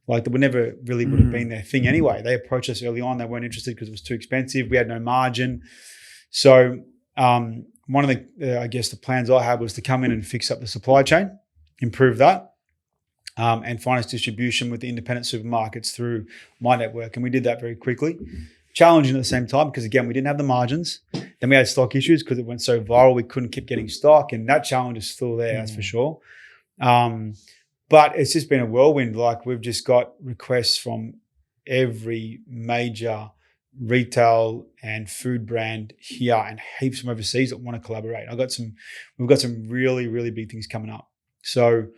like, that would never really would have been their thing anyway. They approached us early on. They weren't interested because it was too expensive. We had no margin. So one of the, I guess, the plans I had was to come in and fix up the supply chain, improve that, and find us distribution with the independent supermarkets through my network. And we did that very quickly. Challenging at the same time because, again, we didn't have the margins. Then we had stock issues because it went so viral. We couldn't keep getting stock, and that challenge is still there, that's for sure. But it's just been a whirlwind. Like, we've just got requests from every major retail and food brand here and heaps from overseas that want to collaborate. We've got some really, really big things coming up. So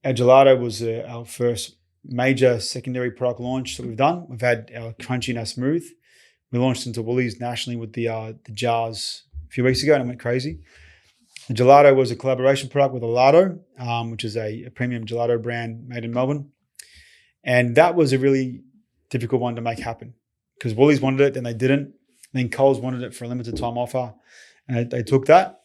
our gelato was our first major secondary product launch that we've done. We've had our crunchy and our smooth. We launched into Woolies nationally with the jars a few weeks ago, and it went crazy. The gelato was a collaboration product with Alato, which is a premium gelato brand made in Melbourne. And that was a really difficult one to make happen because Woolies wanted it, then they didn't. Then Coles wanted it for a limited time offer, and they took that.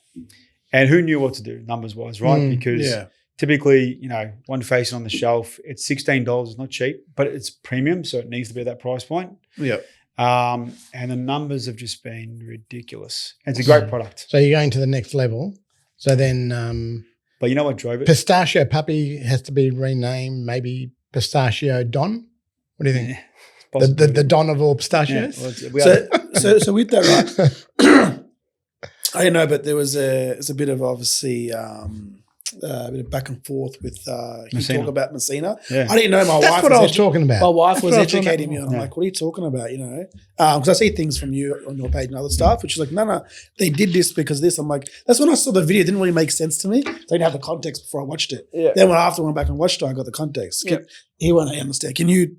And who knew what to do numbers-wise, right? Because typically, one facing on the shelf, it's $16. It's not cheap, but it's premium, so it needs to be at that price point. Yep. And the numbers have just been ridiculous. And it's a great product. So you're going to the next level. So then But you know what drove it? Pistachio Papi has to be renamed, maybe Pistachio Don. What do you think? The Don of all pistachios? So with that, right? I didn't know, but there's a bit of obviously a bit of back and forth with you talk about Messina. Yeah. I didn't know my That's wife. what I was talking about. My wife was That's what I was educating me talking on. I'm like, what are you talking about? Because I see things from you on your page and other stuff, which is like, no, they did this because this. I'm like, that's when I saw the video. It didn't really make sense to me. I didn't have the context before I watched it. Yeah. Then when I went back and watched it, I got the context. He won't understand. Can you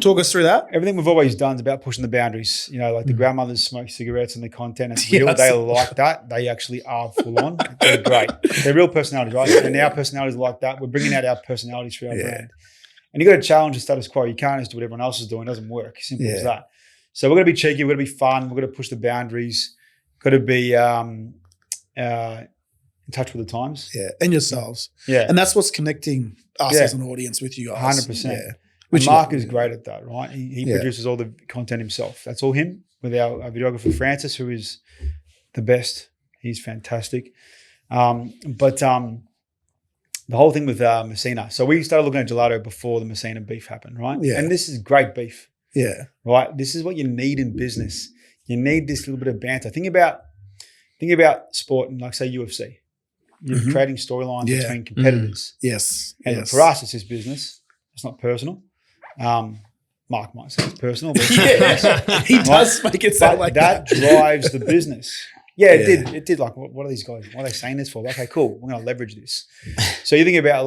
talk us through that? Everything we've always done is about pushing the boundaries. Like the grandmothers smoke cigarettes and the content is real. They like that. They actually are full on. They're great. They're real personalities, right? And our personalities are like that. We're bringing out our personalities through our brand. And you've got to challenge the status quo. You can't just do what everyone else is doing. It doesn't work. Simple as that. So we're going to be cheeky. We're going to be fun. We're going to push the boundaries. Got to be in touch with the times. Yeah, and yourselves. Yeah. And that's what's connecting us as an audience with you guys. 100%. Yeah. Which Mark is great at that, right? He produces all the content himself. That's all him with our videographer, Francis, who is the best. He's fantastic. But the whole thing with Messina. So we started looking at gelato before the Messina beef happened, right? Yeah. And this is great beef. Yeah. Right? This is what you need in business. You need this little bit of banter. Think about sport and, like, say, UFC. You're creating storylines between competitors. Yes. And for us, it's his business. It's not personal. Mark might say it's personal, but he does make it sound like that drives the business. Yeah, it did. It did. Like, what are these guys? What are they saying this for? Okay, cool. We're going to leverage this. So you think about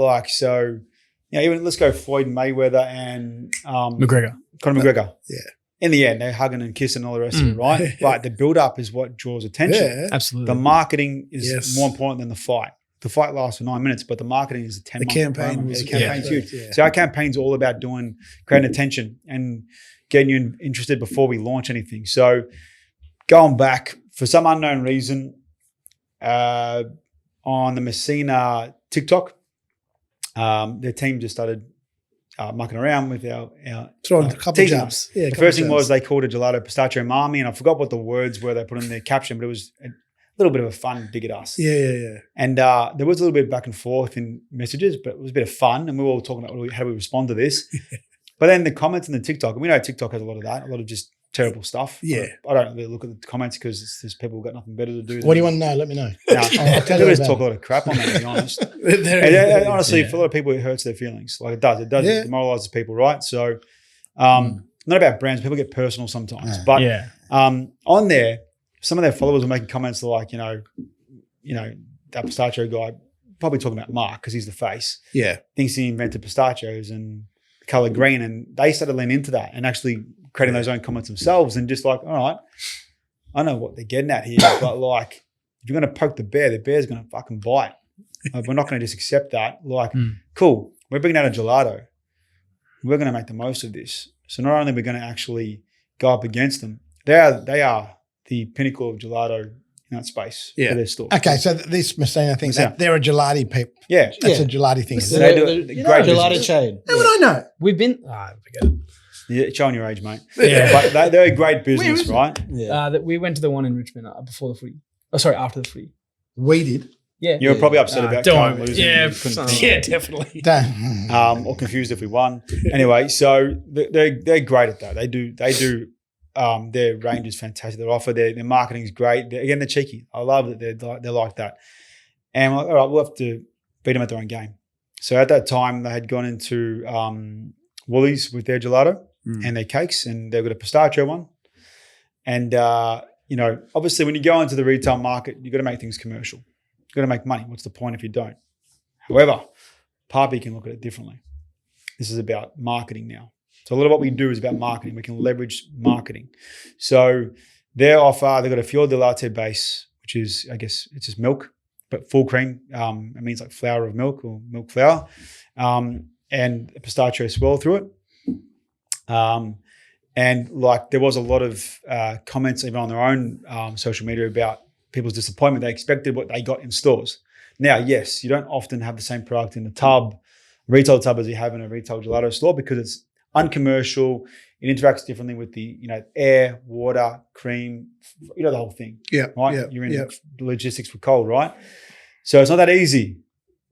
even let's go Floyd Mayweather and Conor McGregor. Yeah. In the end, they're hugging and kissing and all the rest of it, right? But the build-up is what draws attention. Yeah, absolutely. The marketing is more important than the fight. The fight lasts for 9 minutes, but the marketing is a 10-month campaign. The campaign's huge. Yeah. So our campaign's all about creating attention and getting you interested before we launch anything. So going back, for some unknown reason, on the Messina TikTok, their team just started mucking around with our throwing a couple jabs. Yeah, the first thing was they called it gelato pistachio umami, and I forgot what the words were they put in their caption, but it was a little bit of a fun dig at us. Yeah. And there was a little bit of back and forth in messages, but it was a bit of fun, and we were all talking about how do we respond to this. But then the comments in the TikTok, and we know TikTok has a lot of that, a lot of just terrible stuff. Yeah. I don't really look at the comments because there's people who've got nothing better to do. What do you want to know? Let me know. No, I'll tell you just talk a lot of crap on that, to be honest. Honestly, for a lot of people, it hurts their feelings. Like it does. It demoralizes people, right? So not about brands. People get personal sometimes. But on there, some of their followers are making comments like, that pistachio guy, probably talking about Mark because he's the face. Yeah. Thinks he invented pistachios and the color green. And they started leaning into that and actually creating those own comments themselves and just like, all right, I know what they're getting at here, but like if you're going to poke the bear's going to fucking bite. We're not going to just accept that. Like, cool, we're bringing out a gelato. We're going to make the most of this. So not only are we going to actually go up against them, they are the pinnacle of gelato in that space for their store. Okay, so this Messina thing, they're a gelati people. Yeah. That's a gelati thing. So They do you a know great a gelato business. chain. How would I know? We've been. Forget it. Yeah, showing your age, mate. Yeah. But they're a great business, right? Yeah. That we went to the one in Richmond before the footy. Oh, sorry, after the footy. We did. Yeah. You were probably upset about don't Carlton worry. losing. Yeah, You couldn't son. think. Yeah, definitely. Or confused if we won. Anyway, so they're great at that. They do. Their range is fantastic. Their offer, their marketing is great. They're cheeky. I love that they're like that. And we're like, all right, we'll have to beat them at their own game. So at that time, they had gone into Woolies with their gelato and their cakes, and they've got a pistachio one. And obviously, when you go into the retail market, you've got to make things commercial. You've got to make money. What's the point if you don't? However, Papi can look at it differently. This is about marketing now. So a lot of what we do is about marketing. We can leverage marketing. So their offer, they've got a fior di latte base, which is, I guess, it's just milk, but full cream. It means like flour of milk or milk flour, and a pistachio swirl through it. And like there was a lot of comments even on their own social media about people's disappointment. They expected what they got in stores. Now, yes, you don't often have the same product in the tub, retail tub, as you have in a retail gelato store because it's uncommercial. It interacts differently with the air, water, cream, the whole thing. Yeah. Right. Yeah, You're in logistics for cold, right? So it's not that easy,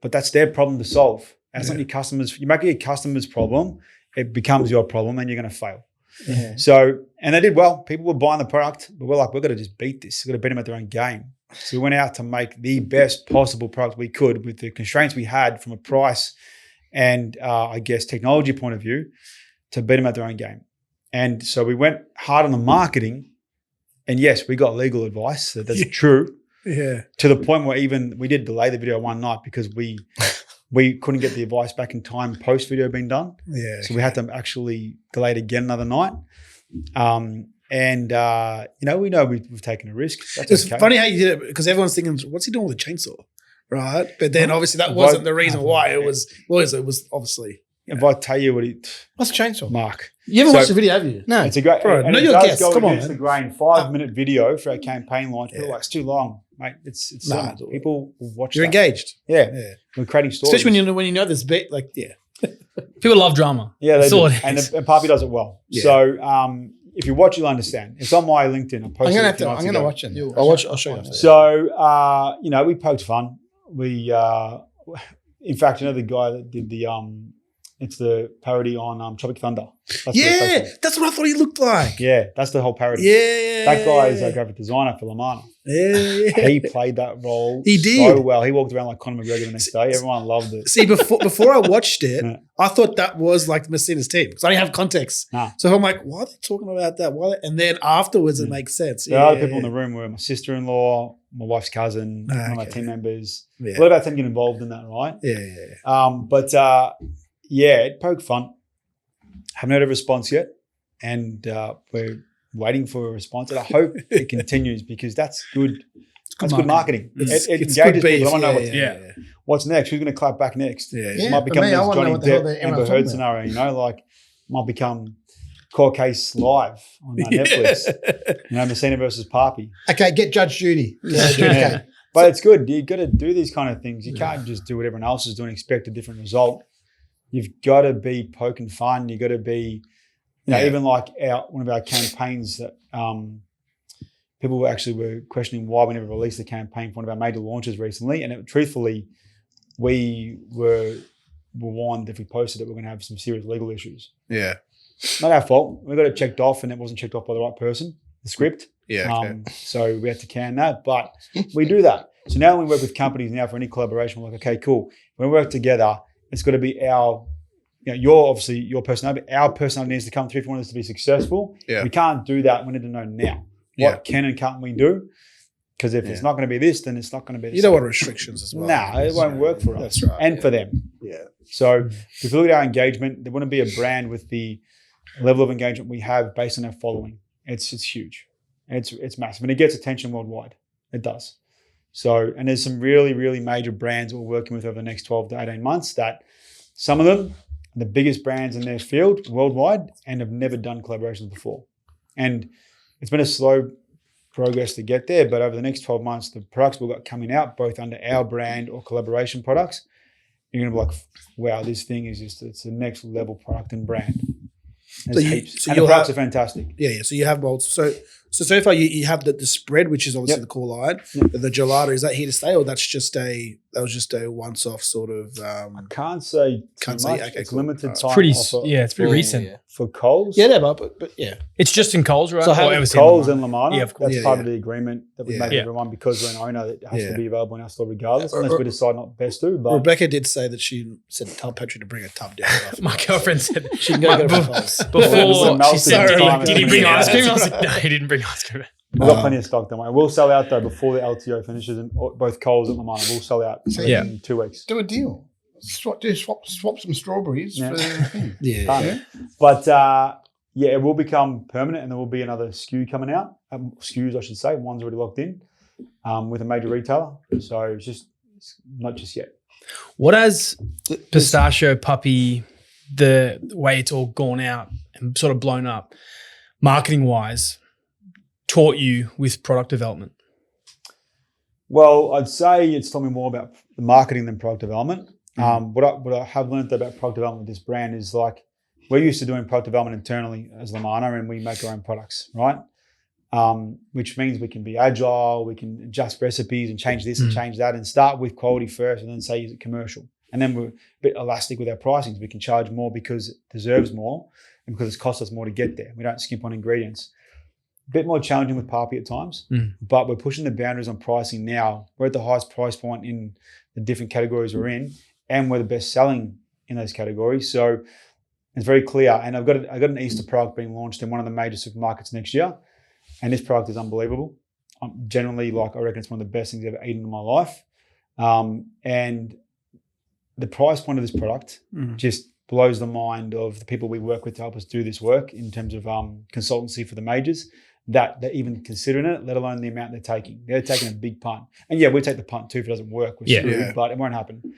but that's their problem to solve. That's not your customers. You make it your customer's problem, it becomes your problem, and you're going to fail. Yeah. So, and they did well. People were buying the product, but we're like, we've got to just beat this. We've got to beat them at their own game. So we went out to make the best possible product we could with the constraints we had from a price and I guess technology point of view to beat them at their own game. And so we went hard on the marketing, and yes, we got legal advice. So that's true. Yeah. To the point where even we did delay the video one night because we couldn't get the advice back in time post video being done. Yeah. So we had to actually delay it again another night. We know we've taken a risk. That's It's okay. funny how you did it because everyone's thinking, what's he doing with a chainsaw? Right. But then obviously that wasn't the reason why. It was obviously. If I tell you What's a chainsaw? Mark. You haven't So- watched the video, have you? No. It's a great, Bro, and know it your does guests. go Come on, against the grain. 5-minute video for our campaign launch. People are like, it's too long, mate. It's Nah, simple. People will watch You're that. engaged. Yeah. Yeah. We're creating stories. Especially when you know this bit, like, yeah. People love drama. Yeah, they That's do. all it And is. Papi does it well. Yeah. So if you watch, you'll understand. It's on my LinkedIn. I posted I'm it a few nights gonna ago. watch it. I'll show you. So, we poked fun. We, in fact, the guy that did it's the parody on Tropic Thunder. That's what it's based on. That's what I thought he looked like. Yeah, that's the whole parody. Yeah. That guy is a graphic designer for LaManna. Yeah. He played that role He did. so well. He walked around like Conor McGregor the next day. Everyone loved it. See, before I watched it, Yeah. I thought that was like Messina's team because I didn't have context. Nah. So I'm like, why are they talking about that? And then afterwards, it makes sense. The other people in the room were my sister-in-law, my wife's cousin, one of my okay. team members. Yeah. A lot of our team get involved in that, right? Yeah. It poked fun. Haven't heard a response yet, and we're waiting for a response. And I hope it continues because that's good. That's good marketing. It's It good engages beef. people. I want to know Yeah. what's next. Who's going to clap back next? Yeah. It might for become me, this I wanna know Johnny what the hell Depp, they're- Amber everyone's Heard talking scenario. Might become Court Case Live on Netflix. Messina versus Papi. Okay, get Judge Judy. Yeah. But it's good. You got to do these kind of things. You can't just do what everyone else is doing, expect a different result. You've got to be poking fun. You got to be, even like one of our campaigns that people actually were questioning why we never released the campaign for one of our major launches recently. And truthfully, we were warned if we posted it, we're going to have some serious legal issues. Yeah. Not our fault. We got it checked off, and it wasn't checked off by the right person. The script. Yeah. So we had to can that, but we do that. So now when we work with companies now for any collaboration, we're like, okay, cool. When we work together, it's got to be our, your personality, but our personality needs to come through if we want us to be successful. Yeah. We can't do that. We need to know now. What can and can't we do? Because if it's not going to be this, then it's not going to be this. You don't want restrictions as well. No, it won't work for us. That's right. And for them. Yeah. So if you look at our engagement, there wouldn't be a brand with the level of engagement we have based on our following. It's huge. It's massive. And it gets attention worldwide. It does. So, and there's some really, really major brands we're working with over the next 12 to 18 months that some of them are the biggest brands in their field worldwide and have never done collaborations before. And it's been a slow progress to get there, but over the next 12 months, the products we've got coming out, both under our brand or collaboration products, you're going to be like, wow, this thing is just, it's the next level product and brand. There's heaps. And the products are fantastic. Yeah. So you have molds. So far you have the spread, which is obviously the core line. Yep. The gelato, is that here to stay, or that was just a once off sort of? I can't say too much. Okay, it's cool. limited It's time. Pretty, offer it's pretty recent. for Coles. Yeah, but yeah. It's just in Coles, right? So how- Or it was in Coles LaManna. and LaManna. Yeah, of course. That's part of the agreement that we make with Yeah. everyone, because we're an owner that has Yeah. to be available in our store regardless, unless we decide not best to. But Rebecca did say that she said tell Patrick to bring a tub down. My girlfriend said She can go get a Coles. before she said, melting did he time. bring Yeah. ice cream? I was like, no, he didn't bring ice cream. we've got plenty of stock, don't worry. We'll sell out though before the LTO finishes, and both Coles and LaManna will sell out Yeah. in 2 weeks. Do a deal. Swap some strawberries Yeah. for the thing. Yeah. Done. But it will become permanent, and there will be another SKU coming out. SKUs, I should say. One's already locked in with a major retailer. So it's not just yet. What has Pistachio Papi, the way it's all gone out and sort of blown up, marketing wise, taught you with product development? Well, I'd say it's taught me more about the marketing than product development. What I have learned about product development with this brand is, like, we're used to doing product development internally as LaManna, and we make our own products, right? Which means we can be agile, we can adjust recipes and change this and change that, and start with quality first and then say, is it commercial? And then we're a bit elastic with our pricings. We can charge more because it deserves more and because it's cost us more to get there. We don't skimp on ingredients. A bit more challenging with Papi at times, but we're pushing the boundaries on pricing now. We're at the highest price point in the different categories we're in, and we're the best selling in those categories. So it's very clear. And I've got an Easter product being launched in one of the major supermarkets next year, and this product is unbelievable. Generally, I reckon it's one of the best things I've ever eaten in my life. And the price point of this product just blows the mind of the people we work with to help us do this work in terms of consultancy for the majors, that they're even considering it, let alone the amount they're taking. They're taking a big punt. And yeah, we take the punt too if it doesn't work. We're screwed, but it won't happen.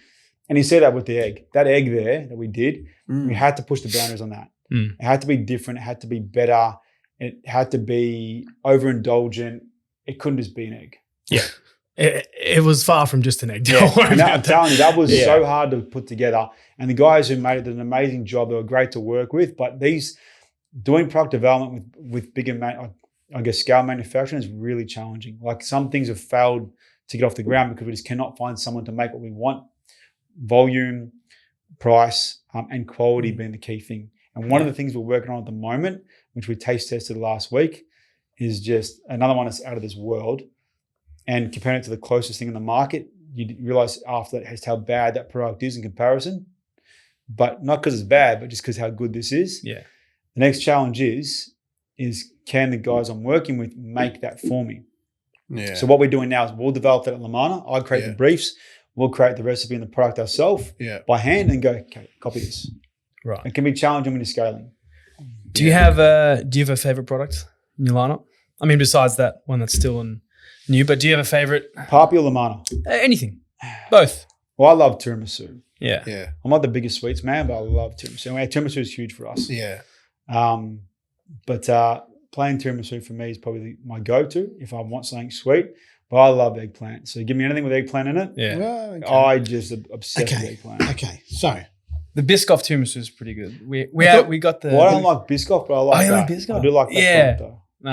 And you see that with the egg. That egg there that we did, we had to push the boundaries on that. It had to be different. It had to be better. It had to be overindulgent. It couldn't just be an egg. Yeah. It was far from just an egg. And I'm telling you, that was so hard to put together. And the guys who made it did an amazing job. They were great to work with. But doing product development with bigger, scale manufacturing is really challenging. Like, some things have failed to get off the ground because we just cannot find someone to make what we want. Volume, price, and quality being the key thing. And one of the things we're working on at the moment, which we taste tested last week, is just another one that's out of this world. And comparing it to the closest thing in the market, you realize after that just how bad that product is in comparison. But not because it's bad, but just because how good this is. Yeah. The next challenge is can the guys I'm working with make that for me? Yeah. So what we're doing now is we'll develop that at LaManna. I create the briefs. We'll create the recipe and the product ourselves by hand and go, okay, copy this. Right. It can be challenging when you're scaling. Do you have a favorite product in your lineup? I mean, besides that one that's still new, but do you have a favorite? Papi or LaManna? Anything. Both. Well, I love tiramisu. Yeah. Yeah. I'm not the biggest sweets man, but I love tiramisu. Tiramisu is huge for us. Yeah. But plain tiramisu for me is probably my go-to if I want something sweet. But I love eggplant. So give me anything with eggplant in it. Yeah. Well, okay. I just obsessed with eggplant. Okay. So The Biscoff tiramisu is pretty good. We got the. Well, I don't like Biscoff, but I like you that. like Biscoff? I do like that Yeah. product though. No,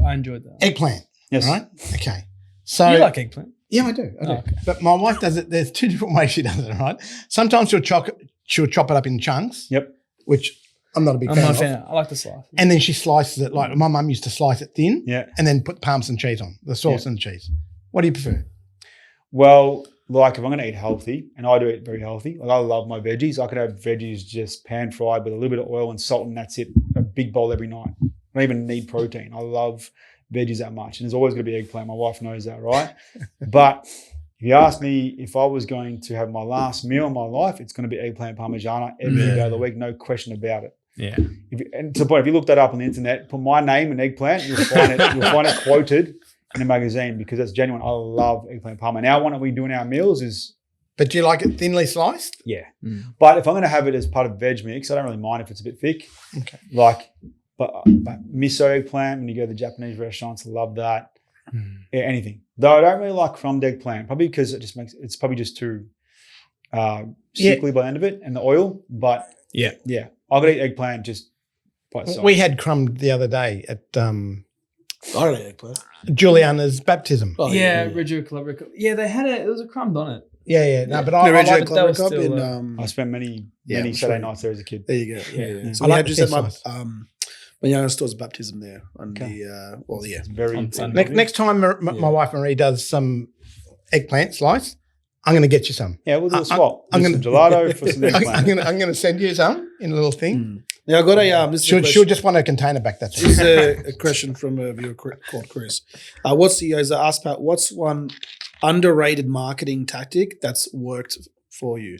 I enjoyed that. eggplant. Yes. Right? Okay. So You like eggplant? yeah, I do. Oh, okay. But my wife does it. There's two different ways she does it, right? Sometimes she'll chop it up in chunks. Yep. Which I'm not a big I'm fan not a of. fan. I like the slice. And then she slices it like my mum used to slice it thin. Yeah. And then put parmesan cheese on, the sauce and cheese. What do you prefer? Well, like if I'm going to eat healthy, and I do eat very healthy, like I love my veggies. I could have veggies just pan fried with a little bit of oil and salt, and that's it. A big bowl every night. I don't even need protein. I love veggies that much, and there's always going to be eggplant. My wife knows that, right? But if you ask me if I was going to have my last meal in my life, it's going to be eggplant parmigiana every day of the week, no question about it. Yeah. And to the point, if you look that up on the internet, put my name and eggplant, you'll find it. You'll find it quoted in a magazine because that's genuine. I love eggplant parma. Now, one that we do in our meals is But do you like it thinly sliced? yeah. But if I'm going to have it as part of veg mix, I don't really mind if it's a bit thick. Okay. Like, but miso eggplant, when you go to the Japanese restaurants, I love that. Yeah, anything. Though I don't really like crumbed eggplant, probably because it's probably just too sickly by the end of it and the oil. But yeah, I'll go eat eggplant just by itself. We had crumb the other day at I don't eat eggplant. Juliana's baptism. Oh, Reggio Calabria. Yeah, they had there was a crumb on it. Yeah. No, but The I Reggio like it. Calabria was Cup still, in I spent many I'm Saturday sure. nights there as a kid. there you go. Yeah. So I we like had the just at my size. my youngest daughter's baptism there on Okay. the It's very On Sunday. Next time my wife Marie does some eggplant slice, I'm going to get you some. Yeah, we'll do a swap. I'm Do going some gelato for some eggplant. I'm going to send you some in a little thing. Now I got a this is a She'll question. just want a container back. That's This all. is a question from a viewer called Chris. He's asked about what's one underrated marketing tactic that's worked for you?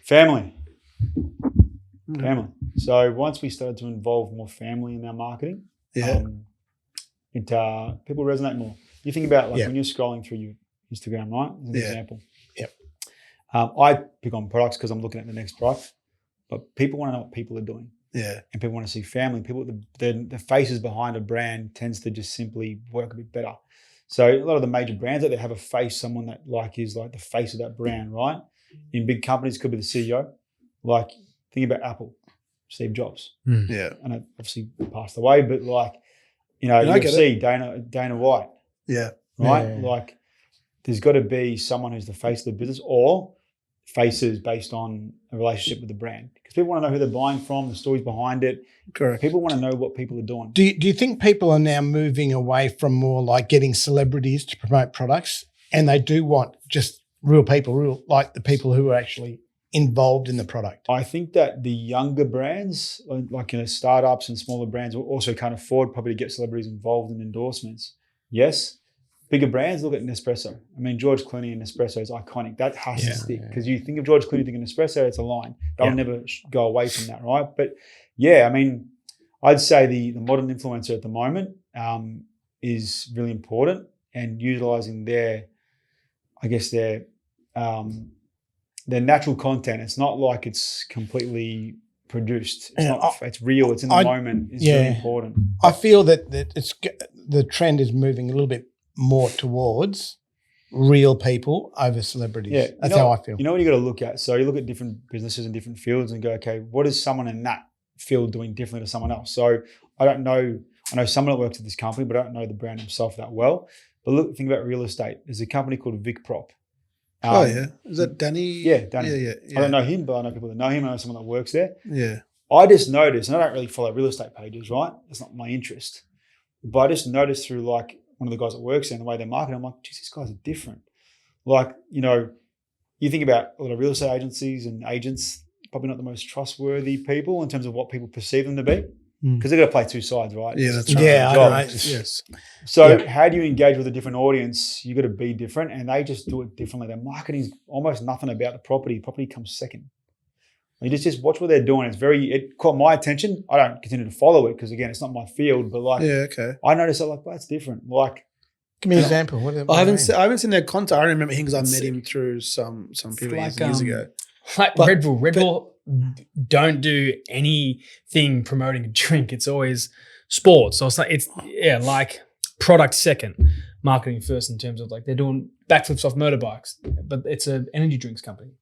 Family. So once we started to involve more family in our marketing, people resonate more. You think about when you're scrolling through your Instagram, right? As an example. Yep. I pick on products because I'm looking at the next product, but people want to know what people are doing. Yeah. And people want to see family. People, the faces behind a brand tends to just simply work a bit better. So a lot of the major brands that they have a face, someone that is like the face of that brand, right? In big companies, could be the CEO. Like think about Apple, Steve Jobs. Yeah. And it obviously passed away, but you see Dana White, Yeah. right? Yeah. Like there's got to be someone who's the face of the business or faces based on a relationship with the brand because people want to know who they're buying from, the stories behind it. Correct. People want to know what people are doing. Do you think people are now moving away from more like getting celebrities to promote products, and they do want just real people, like the people who are actually involved in the product? I think that the younger brands, like startups and smaller brands, also can't afford probably to get celebrities involved in endorsements. Yes, bigger brands look at Nespresso. I mean, George Clooney and Nespresso is iconic. That has to stick because you think of George Clooney, think of Nespresso, it's a line. They'll never go away from that, right? But yeah, I mean, I'd say the modern influencer at the moment is really important and utilizing their natural content. It's not like it's completely produced. It's real. It's in the moment. It's really important. I feel that the trend is moving a little bit more towards real people over celebrities. Yeah, that's how I feel. You know what you got to look at? So you look at different businesses and different fields and go, okay, what is someone in that field doing differently to someone else? So I don't know. I know someone that works at this company, but I don't know the brand himself that well. But think about real estate. There's a company called VicProp. Is that Danny? Yeah, Danny. Yeah. I don't know him, but I know people that know him. I know someone that works there. Yeah. I just noticed, and I don't really follow real estate pages, right? It's not my interest. But I just noticed through like one of the guys that works there and the way they market, I'm like, geez, these guys are different. Like, you think about a lot of real estate agencies and agents, probably not the most trustworthy people in terms of what people perceive them to be. Because they've got to play two sides, right? Yeah, that's right. Yeah, I know. Yes. So how do you engage with a different audience? You got to be different, and they just do it differently. Their marketing is almost nothing about the property. Property comes second. You just watch what they're doing. It caught my attention. I don't continue to follow it because again, it's not my field. But I noticed that that's different. Like, give me an example. I haven't seen their content. I remember him because I met him through some people years ago. Like Red Bull don't do anything promoting a drink. It's always sports. So it's like product second, marketing first in terms of like they're doing backflips off motorbikes, but it's an energy drinks company.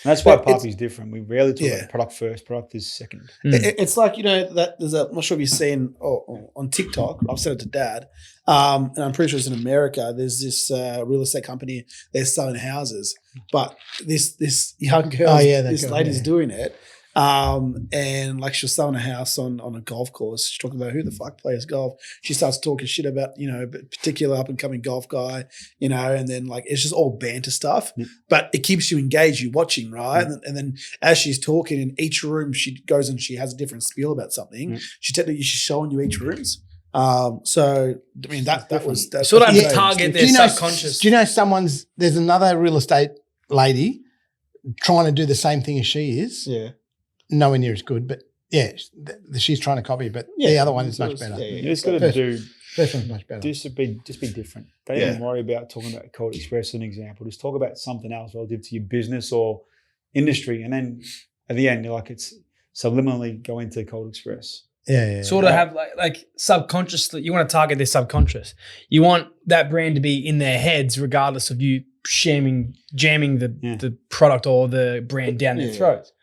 That's why Papi's different. We rarely talk about product first. Product is second. It's like, that there's I'm not sure if you've seen on TikTok, I've said it to Dad, and I'm pretty sure it's in America, there's this real estate company, they're selling houses, but this young girl, lady's doing it, and like she was selling a house on a golf course. She's talking about who the fuck plays golf. She starts talking shit about, a particular up and coming golf guy, and then like it's just all banter stuff, but it keeps you engaged, you watching, right? And then as she's talking in each room, she goes and she has a different spiel about something. She's showing you each rooms. So I mean that was sort of target their subconscious. Do you know there's another real estate lady trying to do the same thing as she is? Yeah. Nowhere near as good, but she's trying to copy, but the other one is much better. You just got to do First one's much better. Just be different. Don't even worry about talking about Cold Express as an example. Just talk about something else relative to your business or industry, and then at the end, you're like, it's subliminally go into Cold Express. Yeah. Sort of have like subconsciously, you want to target their subconscious. You want that brand to be in their heads, regardless of you jamming the product or the brand down their throats.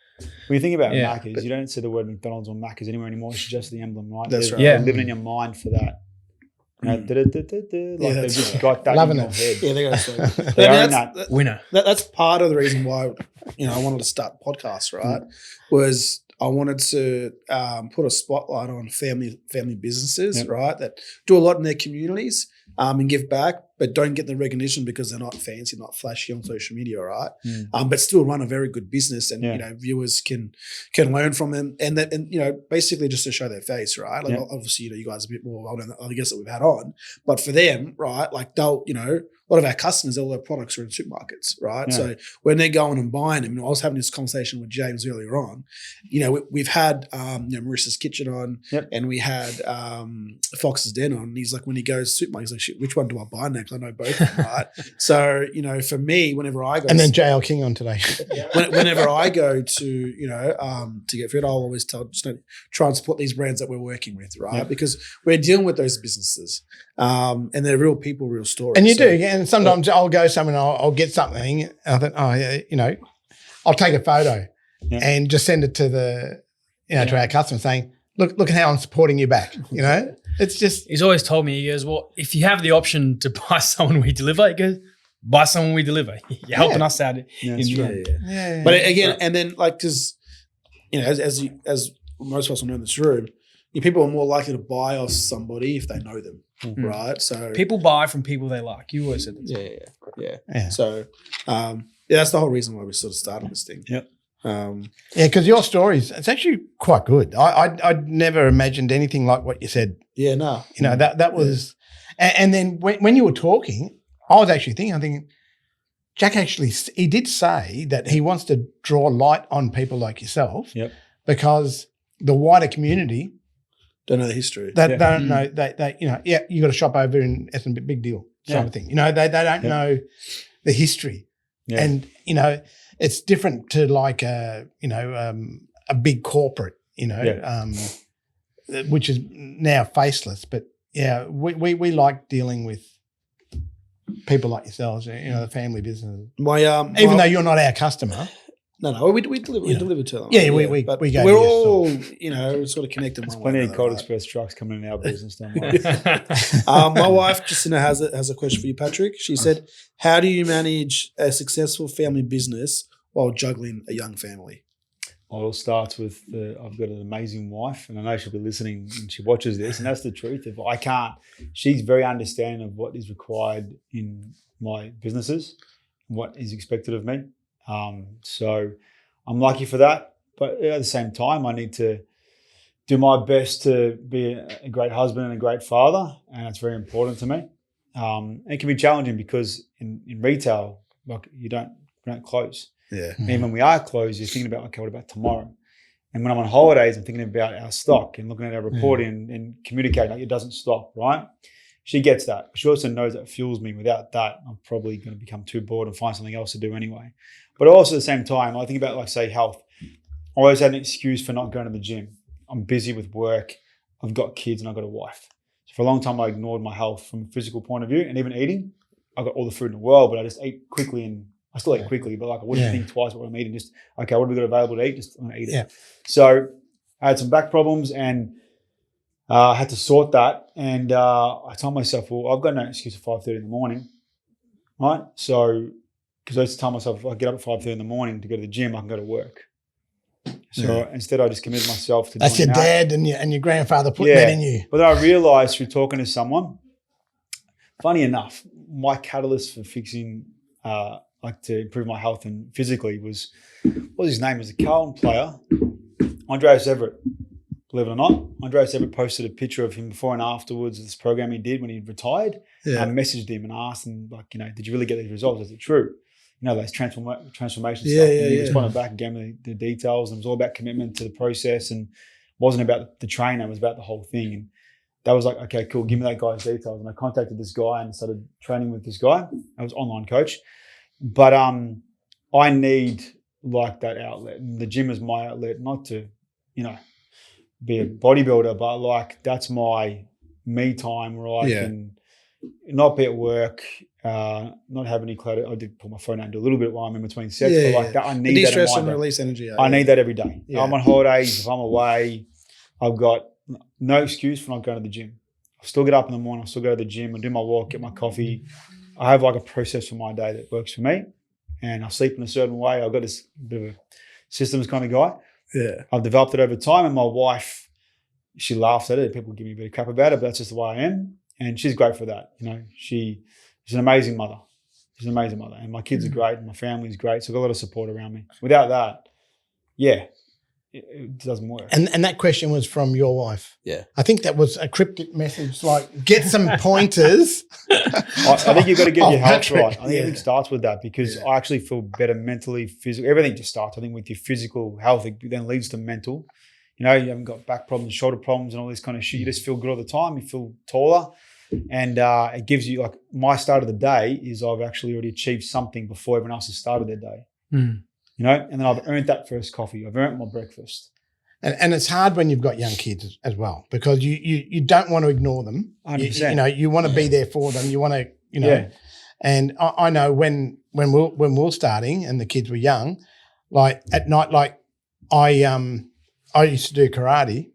When you think about Macca's, you don't see the word McDonald's or Macca's anymore anymore. It's just the emblem, right? That's right. They're living in your mind for that. You know, they've just got that Loving in your it. head. Yeah, they're going to They own that. Winner. That's part of the reason why, I wanted to start the podcast, right? Was I wanted to put a spotlight on family businesses, right, that do a lot in their communities and give back, but don't get the recognition because they're not fancy, not flashy on social media, right? But still run a very good business, and viewers can learn from them, and basically just to show their face, right? Like obviously, you guys are a bit more well than I guess that we've had on, but for them, right, like they'll, a lot of our customers, all their products are in supermarkets, right? So when they're going and buying them, I was having this conversation with James earlier on. We've had Marissa's Kitchen on, and we had Fox's Den on. And he's like, when he goes to supermarket, he's like, shit, which one do I buy now? Because I know both of them, right? So for me, whenever I go, and then JL King on today. whenever I go to get food, I'll always try and support these brands that we're working with, right? Because we're dealing with those businesses, and they're real people, real stories. And you do, and sometimes I'll go somewhere and I'll get something, and I think, I'll take a photo and just send it to the, to our customers saying, look at how I'm supporting you back. It's just. He's always told me, he goes, well, if you have the option to buy someone we deliver, he goes, buy someone we deliver. You're helping us out. Yeah. But again, and then because, as most of us will know in this room, people are more likely to buy off somebody if they know them, right? So people buy from people they like. You always said that. Yeah. So, that's the whole reason why we sort of started this thing. Yep. Because your stories, it's actually quite good. I'd never imagined anything like what you said. Yeah, no. That was, and then when you were talking, I was actually thinking, Jack he did say that he wants to draw light on people like yourself, because the wider community don't know the history. They don't know. You got to shop over in Essendon, big deal sort of thing. They don't know the history, and it's different to like a big corporate, which is now faceless. But we like dealing with people like yourselves, the family business. Even though you're not our customer. No, we deliver to them. Yeah, we go. We're all, sort of connected. There's plenty of Cold Express trucks coming in our business, don't we? My wife, Justina, has a question for you, Patrick. She said, how do you manage a successful family business while juggling a young family? Well, it all starts with I've got an amazing wife, and I know she'll be listening and she watches this, and that's the truth. If I can't, she's very understanding of what is required in my businesses, what is expected of me. So I'm lucky for that, but at the same time, I need to do my best to be a great husband and a great father, and that's very important to me. It can be challenging because in retail, like we don't close. Yeah. And even when we are closed, you're thinking about, okay, what about tomorrow? And when I'm on holidays, I'm thinking about our stock and looking at our reporting and communicating, like it doesn't stop, right? She gets that. She also knows that fuels me. Without that, I'm probably going to become too bored and find something else to do anyway. But also at the same time, I think about, like, say, health. I always had an excuse for not going to the gym. I'm busy with work. I've got kids and I've got a wife. So for a long time, I ignored my health from a physical point of view, and even eating. I got all the food in the world, but I just ate quickly, and I still ate quickly, but like I wouldn't think twice what I'm eating. Just, okay, what have we got available to eat? Just I'm gonna eat it. So I had some back problems, and I had to sort that. And I told myself, well, I've got no excuse at 5:30 in the morning, right? So, because I used to tell myself, if I get up at 5:30 in the morning to go to the gym, I can go to work. So instead, I just committed myself to. That's your dad and your grandfather putting that in you. But then I realised through talking to someone, funny enough, my catalyst for fixing, like to improve my health and physically was, what was his name? He was a Carlton player, Andreas Everett. Believe it or not, Andreas Everett posted a picture of him before and afterwards of this program he did when he retired. I messaged him and asked him, like, did you really get these results? Is it true? Those transformation stuff. And he responded back and gave me the details. And it was all about commitment to the process, and it wasn't about the trainer. It was about the whole thing. And that was like, okay, cool, give me that guy's details. And I contacted this guy and started training with this guy. I was online coach. But I need like that outlet. And the gym is my outlet, not to, be a bodybuilder, but like that's my me time where I can not be at work, not have any clutter. I did put my phone out and do a little bit while I'm in between sets, but like that, I need that in de-stress my and day. release energy. I need that every day. Yeah. I'm on holidays. If I'm away, I've got no excuse for not going to the gym. I still get up in the morning. I still go to the gym and do my walk, get my coffee. I have like a process for my day that works for me, and I sleep in a certain way. I've got this bit of a systems kind of guy. Yeah. I've developed it over time, and my wife, she laughs at it. People give me a bit of crap about it, but that's just the way I am. And she's great for that. She's an amazing mother. She's an amazing mother. And my kids are great, and my family's great. So I've got a lot of support around me. Without that, it doesn't work. And that question was from your wife. Yeah. I think that was a cryptic message, like get some pointers. I think you've got to get your health Patrick. right. I think everything starts with that, because I actually feel better mentally, physically. Everything just starts, I think, with your physical health. It then leads to mental. You haven't got back problems, shoulder problems, and all this kind of shit. You just feel good all the time. You feel taller. And it gives you, like, my start of the day is I've actually already achieved something before everyone else has started their day. And then I've earned that first coffee. I've earned my breakfast. And it's hard when you've got young kids as well, because you don't want to ignore them. 100%. You want to be there for them. You want to, And I know when we were starting and the kids were young, like at night, like I used to do karate,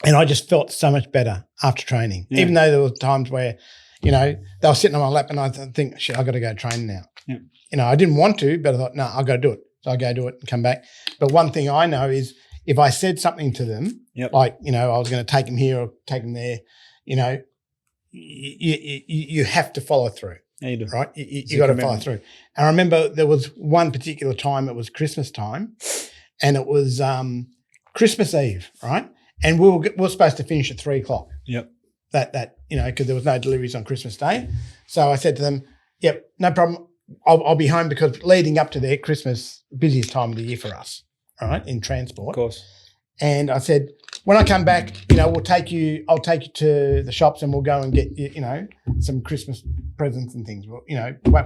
and I just felt so much better after training, even though there were times where, they were sitting on my lap and I think, shit, I got to go train now. I didn't want to, but I thought, no, I got to do it. So I go do it and come back. But one thing I know is if I said something to them, like, I was going to take them here or take them there, you have to follow through. Yeah, you do. Right? You got to follow through. And I remember there was one particular time, it was Christmas time, and it was Christmas Eve, right? And we were supposed to finish at 3:00. Yep. That because there was no deliveries on Christmas Day. So I said to them, yep, no problem. I'll be home, because leading up to their Christmas, busiest time of the year for us, right, in transport. Of course. And I said, when I come back, I'll take you to the shops and we'll go and get, some Christmas presents and things. Well,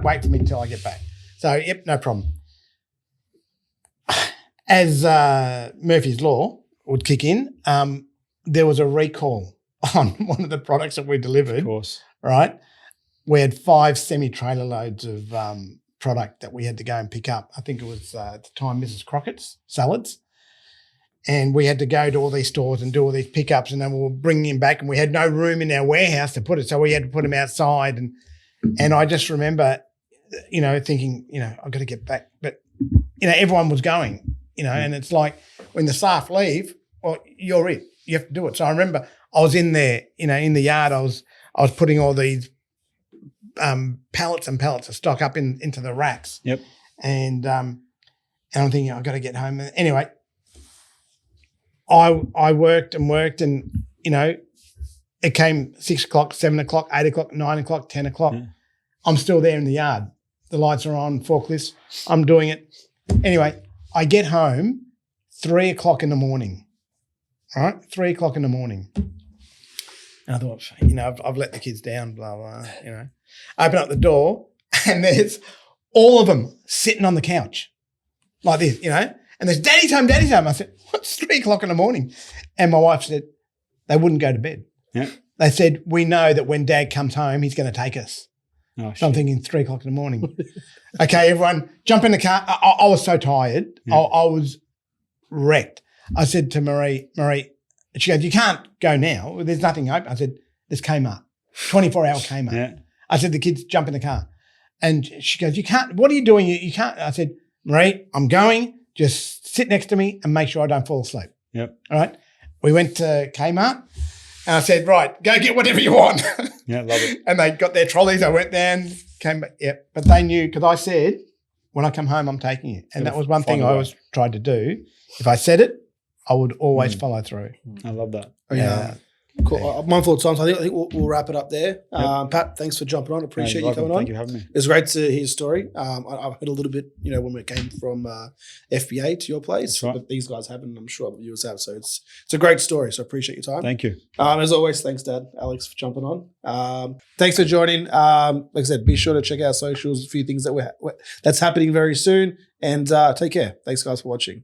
wait for me until I get back. So, yep, no problem. As Murphy's Law would kick in, there was a recall on one of the products that we delivered. Of course. Right? We had 5 semi-trailer loads of product that we had to go and pick up. I think it was at the time Mrs. Crockett's salads. And we had to go to all these stores and do all these pickups, and then we were bringing him back, and we had no room in our warehouse to put it, so we had to put him outside. And I just remember, thinking, I've got to get back. But, everyone was going, and it's like when the staff leave, well, you're it. You have to do it. So I remember I was in there, in the yard, I was putting all these pallets and pallets of stock up into the racks. Yep. And I'm thinking, I've got to get home. Anyway, I worked and, it came 6 o'clock, 7 o'clock, 8 o'clock, 9 o'clock, 10 o'clock. Yeah. I'm still there in the yard. The lights are on, forklifts. I'm doing it. Anyway, I get home 3 o'clock in the morning, all right? 3 o'clock in the morning. And I thought, I've let the kids down, blah, blah, I open up the door and there's all of them sitting on the couch like this, and there's daddy's home, daddy's home. I said, what's 3 o'clock in the morning? And my wife said, they wouldn't go to bed. Yeah. They said, we know that when dad comes home, he's going to take us. Oh, so I'm thinking 3 o'clock in the morning. Okay, everyone, jump in the car. I was so tired. Yeah. I was wrecked. I said to Marie, she goes, you can't go now. There's nothing open. I said, there's Kmart, 24-hour Kmart. Yeah. I said, the kids jump in the car. And she goes, you can't, what are you doing? You can't. I said, Marie, I'm going. Just sit next to me and make sure I don't fall asleep. Yep. All right. We went to Kmart and I said, right, go get whatever you want. Yeah, love it. And they got their trolleys. I went down, came back. Yep. But they knew, because I said, when I come home, I'm taking you. And that was one thing I always tried to do. If I said it, I would always follow through. I love that. Yeah. Cool. I'm mindful of time, so I think we'll wrap it up there. Pat, thanks for jumping on. Appreciate you coming on. Thank you for having me. It's great to hear your story. I've heard a little bit, when we came from FBA to your place, right. but these guys haven't. I'm sure the viewers have. So it's a great story. So I appreciate your time. Thank you. As always, thanks, Dad, Alex, for jumping on. Thanks for joining. Like I said, be sure to check out socials. A few things that's happening very soon. And take care. Thanks, guys, for watching.